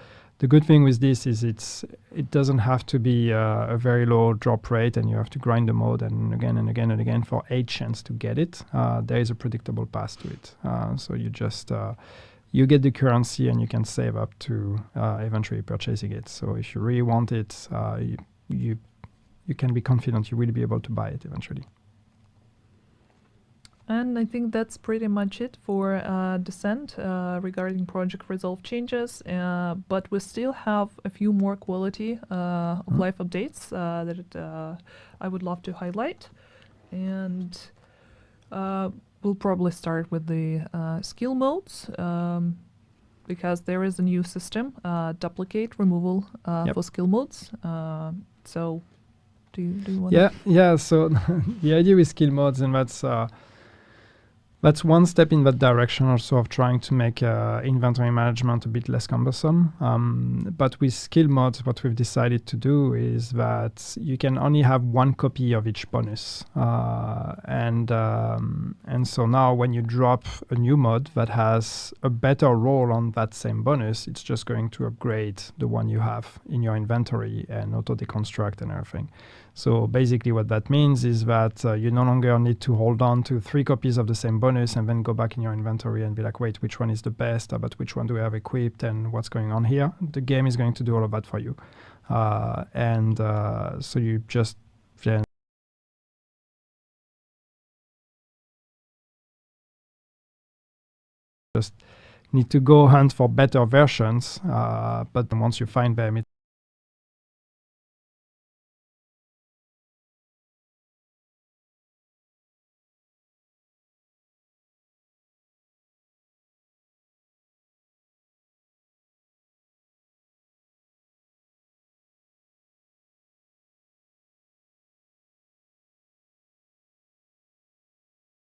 good thing with this is it doesn't have to be a very low drop rate, and you have to grind the mode and again and again and again for 8 chance to get it. There is a predictable path to it. So you just you get the currency and you can save up to eventually purchasing it. So if you really want it, you can be confident you will be able to buy it eventually. And I think that's pretty much it for Descent regarding project resolve changes. But we still have a few more quality of life updates that I would love to highlight. And we'll probably start with the skill modes because there is a new system, duplicate removal for skill modes. So do you want to? Yeah. So the idea with skill modes, and that's one step in that direction also of trying to make inventory management a bit less cumbersome. But with skill mods, what we've decided to do is that you can only have one copy of each bonus. And so now when you drop a new mod that has a better roll on that same bonus, it's just going to upgrade the one you have in your inventory and auto-deconstruct and everything. So basically what that means is that you no longer need to hold on to 3 copies of the same bonus and then go back in your inventory and be like, wait, which one is the best? But which one do we have equipped and what's going on here? The game is going to do all of that for you. So you just need to go hunt for better versions. But once you find them,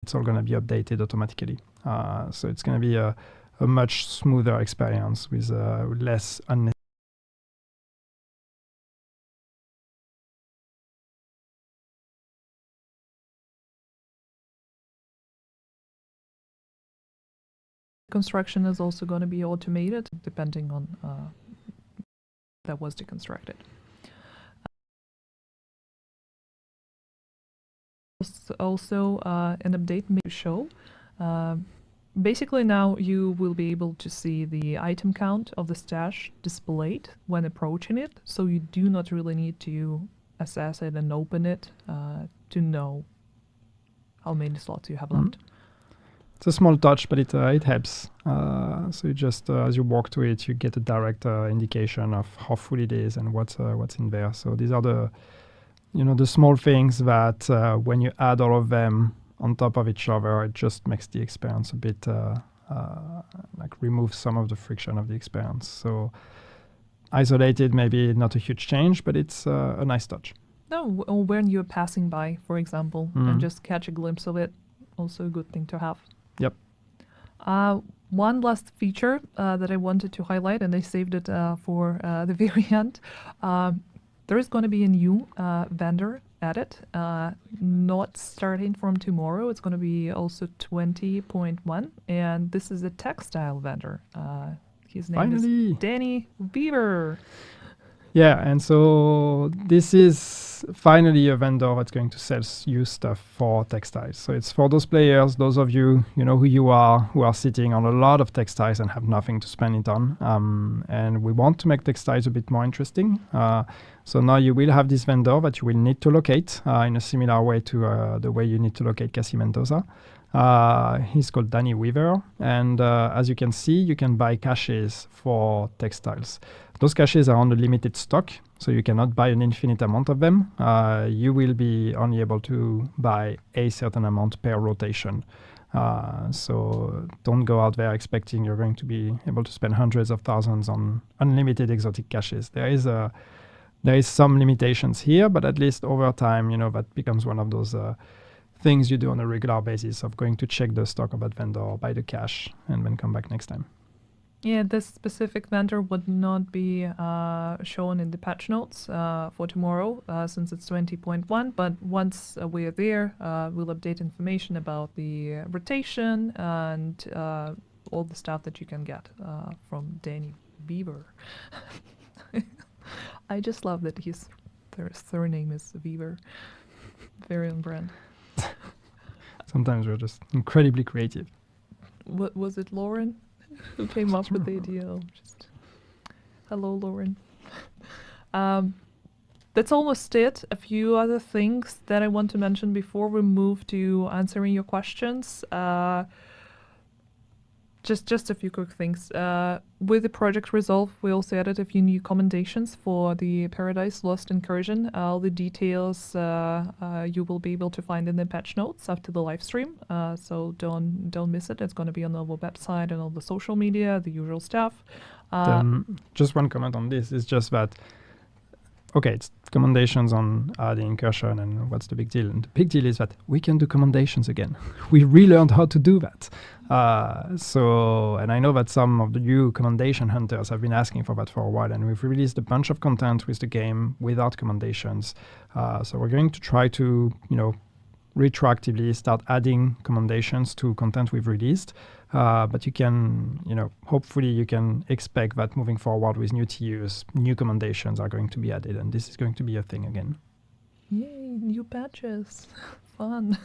it's all going to be updated automatically. So it's going to be a much smoother experience with less unnecessary. Construction is also going to be automated depending on that was deconstructed. Also an update may show. Basically now you will be able to see the item count of the stash displayed when approaching it, so you do not really need to assess it and open it to know how many slots you have left. It's a small touch, but it helps. So you just as you walk to it, you get a direct indication of how full it is and what's in there. So these are the small things that when you add all of them on top of each other, it just makes the experience a bit removes some of the friction of the experience. So isolated, maybe not a huge change, but it's a nice touch. No, or when you're passing by, for example, and just catch a glimpse of it, also a good thing to have. Yep. One last feature that I wanted to highlight, and I saved it for the very end. There is going to be a new vendor added, not starting from tomorrow. It's going to be also 20.1, and this is a textile vendor. His name is Danny Weaver. Yeah, and so this is finally a vendor that's going to sell you stuff for textiles. So it's for those players, those of you, you know who you are, who are sitting on a lot of textiles and have nothing to spend it on. And we want to make textiles a bit more interesting. So now you will have this vendor that you will need to locate in a similar way to the way you need to locate Cassie Mendoza. He's called Danny Weaver, and as you can see, you can buy caches for textiles. Those caches are on a limited stock, so you cannot buy an infinite amount of them. You will be only able to buy a certain amount per rotation. So don't go out there expecting you're going to be able to spend hundreds of thousands on unlimited exotic caches. There is some limitations here, but at least over time, that becomes one of those things you do on a regular basis of going to check the stock of that vendor or buy the cache and then come back next time. Yeah, this specific vendor would not be shown in the patch notes for tomorrow since it's 20.1, but once we are there, we'll update information about the rotation and all the stuff that you can get from Danny Weaver. I just love that his surname is Weaver. Very on brand. Sometimes we're just incredibly creative. What was it, Lauren, who came up with the idea? Hello, Lauren. That's almost it. A few other things that I want to mention before we move to answering your questions. Just a few quick things. With the project resolve, we also added a few new commendations for the Paradise Lost incursion. All the details you will be able to find in the patch notes after the live stream. So don't miss it. It's going to be on our website and all the social media, the usual stuff. Just one comment on this is just that. Okay, it's commendations on the incursion, and what's the big deal? And the big deal is that we can do commendations again. We relearned how to do that. And I know that some of the new commendation hunters have been asking for that for a while, and we've released a bunch of content with the game without commendations. So we're going to try to, retroactively start adding commendations to content we've released. But you can, hopefully you can expect that moving forward with new TUs, new commendations are going to be added, and this is going to be a thing again. Yay, new patches. Fun.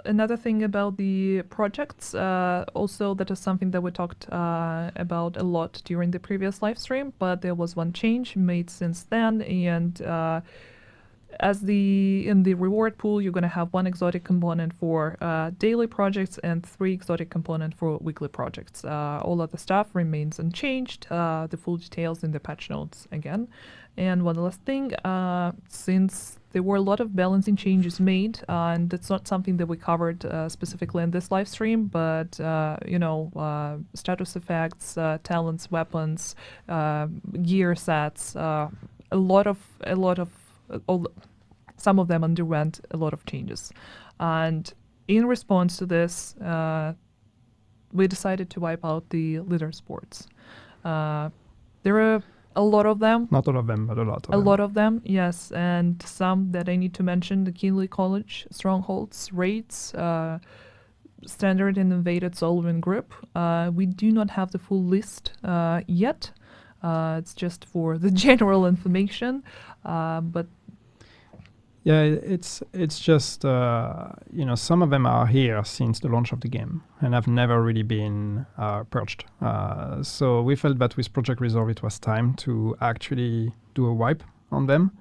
Another thing about the projects, also that is something that we talked about a lot during the previous live stream, but there was one change made since then, and in the reward pool, you're going to have 1 exotic component for daily projects and 3 exotic components for weekly projects. All other stuff remains unchanged. The full details in the patch notes again. And one last thing, since there were a lot of balancing changes made, and that's not something that we covered specifically in this live stream, but status effects, talents, weapons, gear sets, some of them underwent a lot of changes. And in response to this, we decided to wipe out the leader sports. There are a lot of them. Not all of them, but a lot of them. A lot of them, yes. And some that I need to mention, the Keenly College, Strongholds, Raids, Standard and Invaded Solomon Group. We do not have the full list yet. It's just for the general information, but yeah, it's just some of them are here since the launch of the game and have never really been purged. So we felt that with Project Resolve it was time to actually do a wipe on them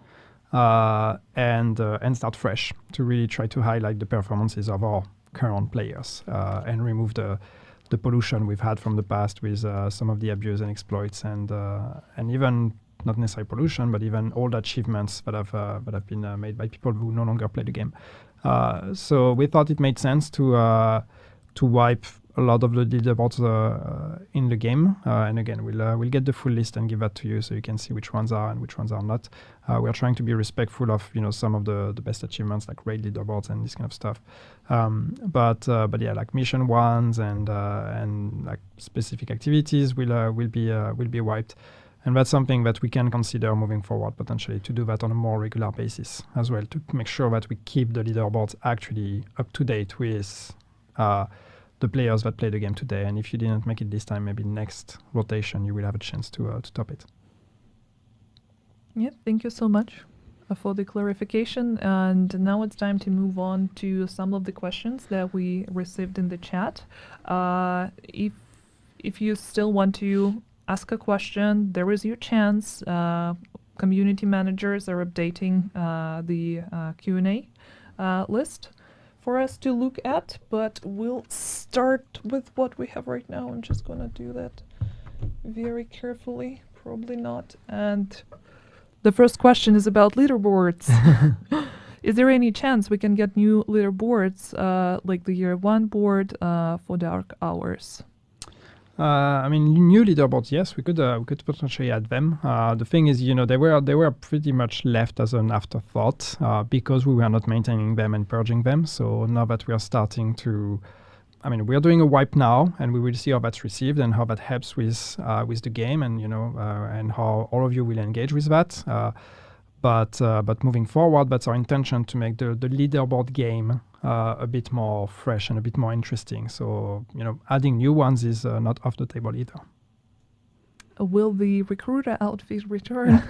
and start fresh to really try to highlight the performances of our current players and remove the pollution we've had from the past with some of the abuse and exploits and even not necessarily pollution, but even old achievements that have been made by people who no longer play the game. So we thought it made sense to wipe a lot of the leaderboards in the game. And again, we'll get the full list and give that to you so you can see which ones are and which ones are not. We're trying to be respectful of some of the best achievements like raid leaderboards and this kind of stuff. But yeah, like mission ones and like specific activities will be wiped. And that's something that we can consider moving forward, potentially, to do that on a more regular basis as well, to make sure that we keep the leaderboards actually up to date with the players that play the game today. And if you didn't make it this time, maybe next rotation, you will have a chance to top it. Yeah, thank you so much for the clarification. And now it's time to move on to some of the questions that we received in the chat. If you still want to ask a question, there is your chance. Community managers are updating the Q&A list for us to look at, but we'll start with what we have right now. I'm just going to do that very carefully. Probably not. And the first question is about leaderboards. Is there any chance we can get new leaderboards, like the Year 1 board for Dark Hours? New leaderboards, yes, we could potentially add them. The thing is, they were pretty much left as an afterthought because we were not maintaining them and purging them. So now that we are starting to, we are doing a wipe now, and we will see how that's received and how that helps with the game, and and how all of you will engage with that. But moving forward, that's our intention, to make the leaderboard game a bit more fresh and a bit more interesting. So, adding new ones is not off the table either. Will the recruiter outfit return?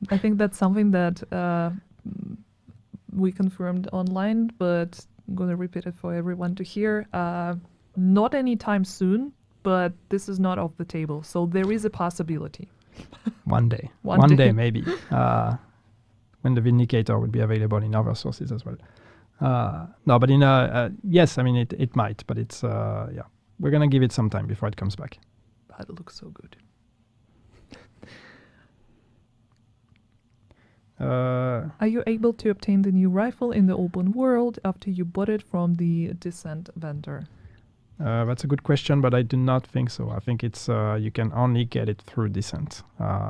I think that's something that we confirmed online, but I'm going to repeat it for everyone to hear. Not anytime soon, but this is not off the table. So there is a possibility. One day. One One day. day maybe. When the Vindicator will be available in other sources as well. No, but yes, I mean, it might, but it's, yeah. We're going to give it some time before it comes back. That looks so good. Are you able to obtain the new rifle in the open world after you bought it from the Descent vendor? That's a good question, but I do not think so. I think it's you can only get it through Descent,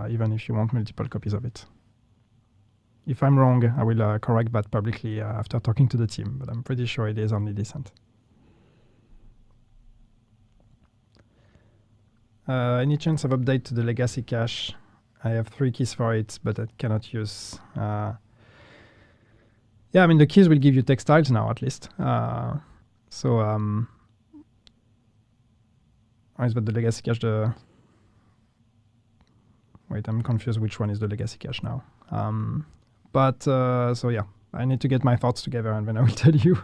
even if you want multiple copies of it. If I'm wrong, I will correct that publicly after talking to the team, but I'm pretty sure it is only Descent. Any chance of update to the legacy cache? I have 3 keys for it, but I cannot use. Yeah, I mean, the keys will give you textiles now, at least. Is that the legacy cache? Wait, I'm confused which one is the legacy cache now. So yeah, I need to get my thoughts together and then I will tell you.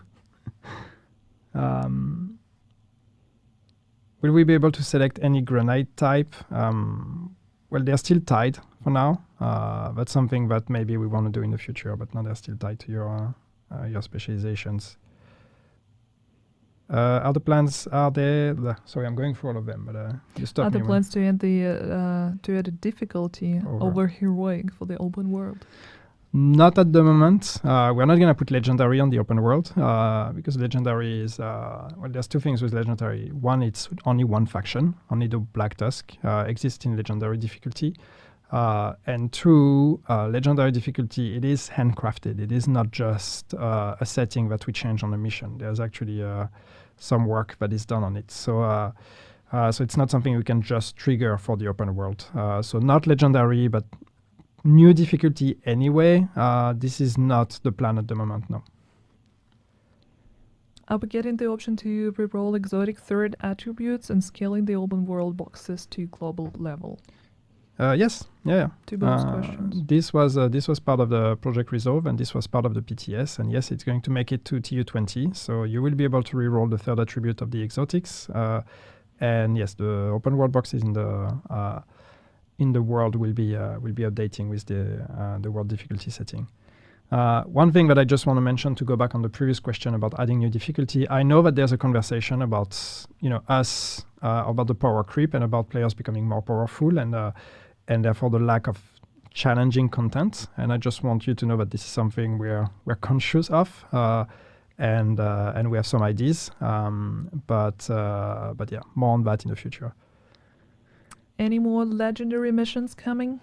Will we be able to select any grenade type? Well, they're still tied for now. That's something that maybe we want to do in the future, but now they're still tied to your specializations. Other plans are there? Sorry, I'm going through all of them, but you stop me. Other plans to add the difficulty over heroic for the open world? Not at the moment. We're not going to put legendary on the open world because legendary is well. There's 2 things with legendary. One, it's only one faction. Only the Black Tusk exists in legendary difficulty. And 2, legendary difficulty, it is handcrafted. It is not just a setting that we change on a mission. There's actually some work that is done on it. So it's not something we can just trigger for the open world. So not legendary, but new difficulty anyway. This is not the plan at the moment, no. Are we getting the option to reroll exotic 3rd attributes and scaling the open world boxes to global level? Yes, yeah. 2 bonus questions. This was part of the Project Resolve, and this was part of the PTS. And yes, it's going to make it to TU20. So you will be able to reroll the 3rd attribute of the exotics. And yes, the open world boxes in the world will be updating with the world difficulty setting. One thing that I just want to mention to go back on the previous question about adding new difficulty, I know that there's a conversation about us about the power creep and about players becoming more powerful and therefore the lack of challenging content. And I just want you to know that this is something we're conscious of and we have some ideas. But yeah, more on that in the future. Any more legendary missions coming?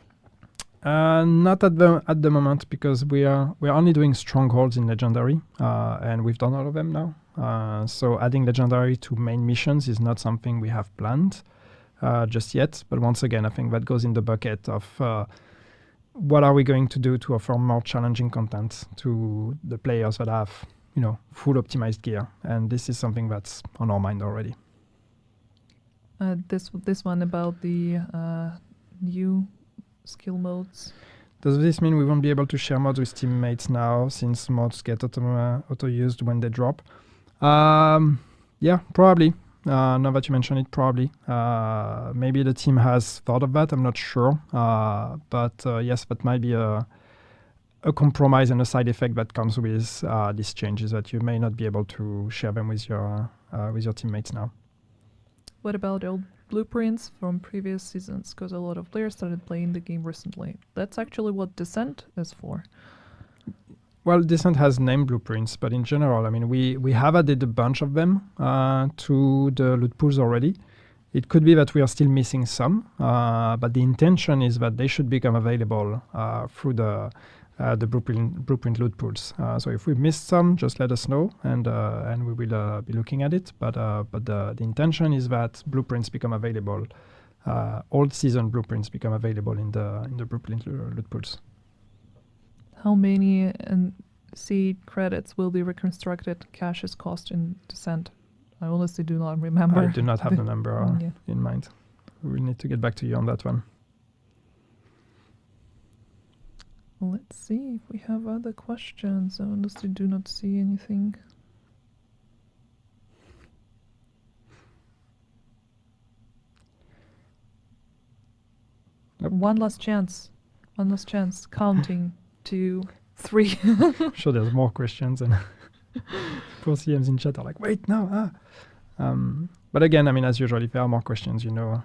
Not at the moment because we are only doing strongholds in legendary, and we've done all of them now. So adding legendary to main missions is not something we have planned just yet. But once again, I think that goes in the bucket of what are we going to do to offer more challenging content to the players that have full optimized gear, and this is something that's on our mind already. This one about the new skill modes. Does this mean we won't be able to share mods with teammates now since mods get auto-used when they drop? Yeah, probably. Now that you mention it, probably. Maybe the team has thought of that. I'm not sure. But yes, that might be a compromise and a side effect that comes with these changes, that you may not be able to share them with your teammates now. What about old blueprints from previous seasons? Because a lot of players started playing the game recently. That's actually what Descent is for. Well, Descent has named blueprints, but in general, I mean, we have added a bunch of them to the loot pools already. It could be that we are still missing some, but the intention is that they should become available through the blueprint loot pools. So if we missed some, just let us know, and we will be looking at it. But the intention is that blueprints become available, old season blueprints become available in the blueprint loot pools. How many seed credits will the reconstructed caches cost in Descent? I honestly do not remember. I do not have the number in mind. We will need to get back to you on that one. Let's see if we have other questions. I honestly do not see anything. That one last chance. One last chance. Counting 2, 3. I'm sure there's more questions, and poor CMs in chat are like, wait, no. But again, I mean, as usual, if there are more questions, you know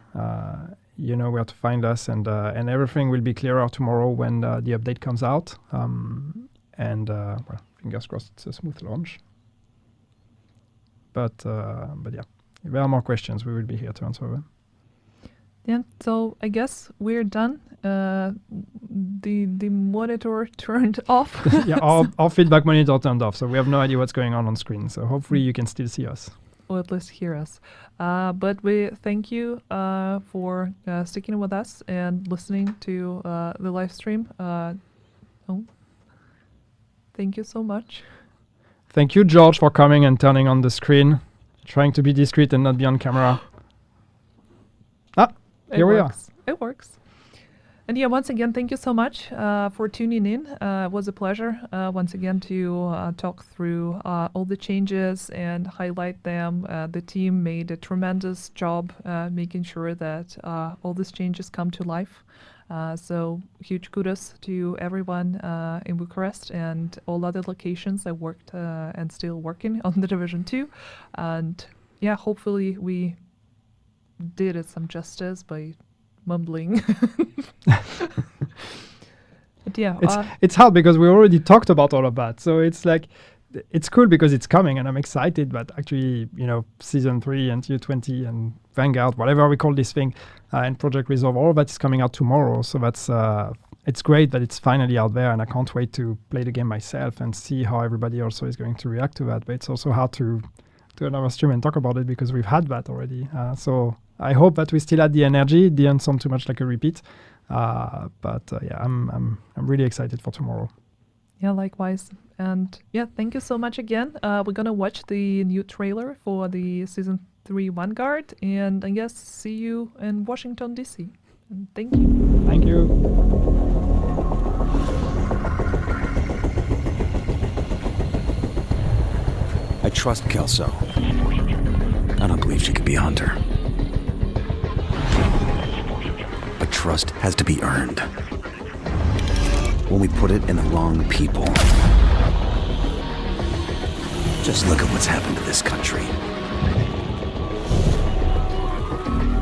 where to find us, and everything will be clearer tomorrow when the update comes out. Well, fingers crossed, it's a smooth launch. But yeah, if there are more questions, we will be here to answer them. Yeah, so I guess we're done. The monitor turned off. Yeah, our feedback monitor turned off, so we have no idea what's going on screen. So hopefully you can still see us. Or at least hear us. But we thank you for sticking with us and listening to the live stream. Thank you so much. Thank you, George, for coming and turning on the screen, trying to be discreet and not be on camera. Here we are. It works. And yeah, once again, thank you so much for tuning in. It was a pleasure once again to talk through all the changes and highlight them. The team made a tremendous job making sure that all these changes come to life. So huge kudos to everyone in Bucharest and all other locations that worked and still working on the Division 2. And yeah, hopefully we did it some justice by mumbling. But yeah, it's hard because we already talked about all of that. So it's like, it's cool because it's coming and I'm excited, but actually, Season 3 and U20 and Vanguard, whatever we call this thing, and Project Resolve, all of that is coming out tomorrow. So that's, it's great that it's finally out there, and I can't wait to play the game myself and see how everybody also is going to react to that. But it's also hard to do another stream and talk about it because we've had that already. So I hope that we still had the energy. It didn't sound too much like a repeat. But yeah, I'm really excited for tomorrow. Yeah, likewise. And yeah, thank you so much again. We're going to watch the new trailer for the Season 3 Vanguard, and I guess see you in Washington, D.C. And thank you. Thank you. I trust Kelso. I don't believe she could be a hunter. But trust has to be earned. When we put it in the wrong people. Just look at what's happened to this country.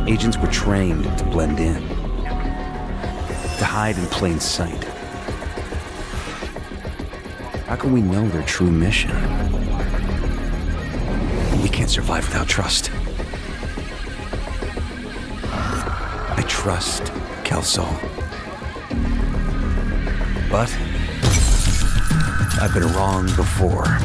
Agents were trained to blend in, to hide in plain sight. How can we know their true mission? We can't survive without trust. I trust Kelso. But I've been wrong before.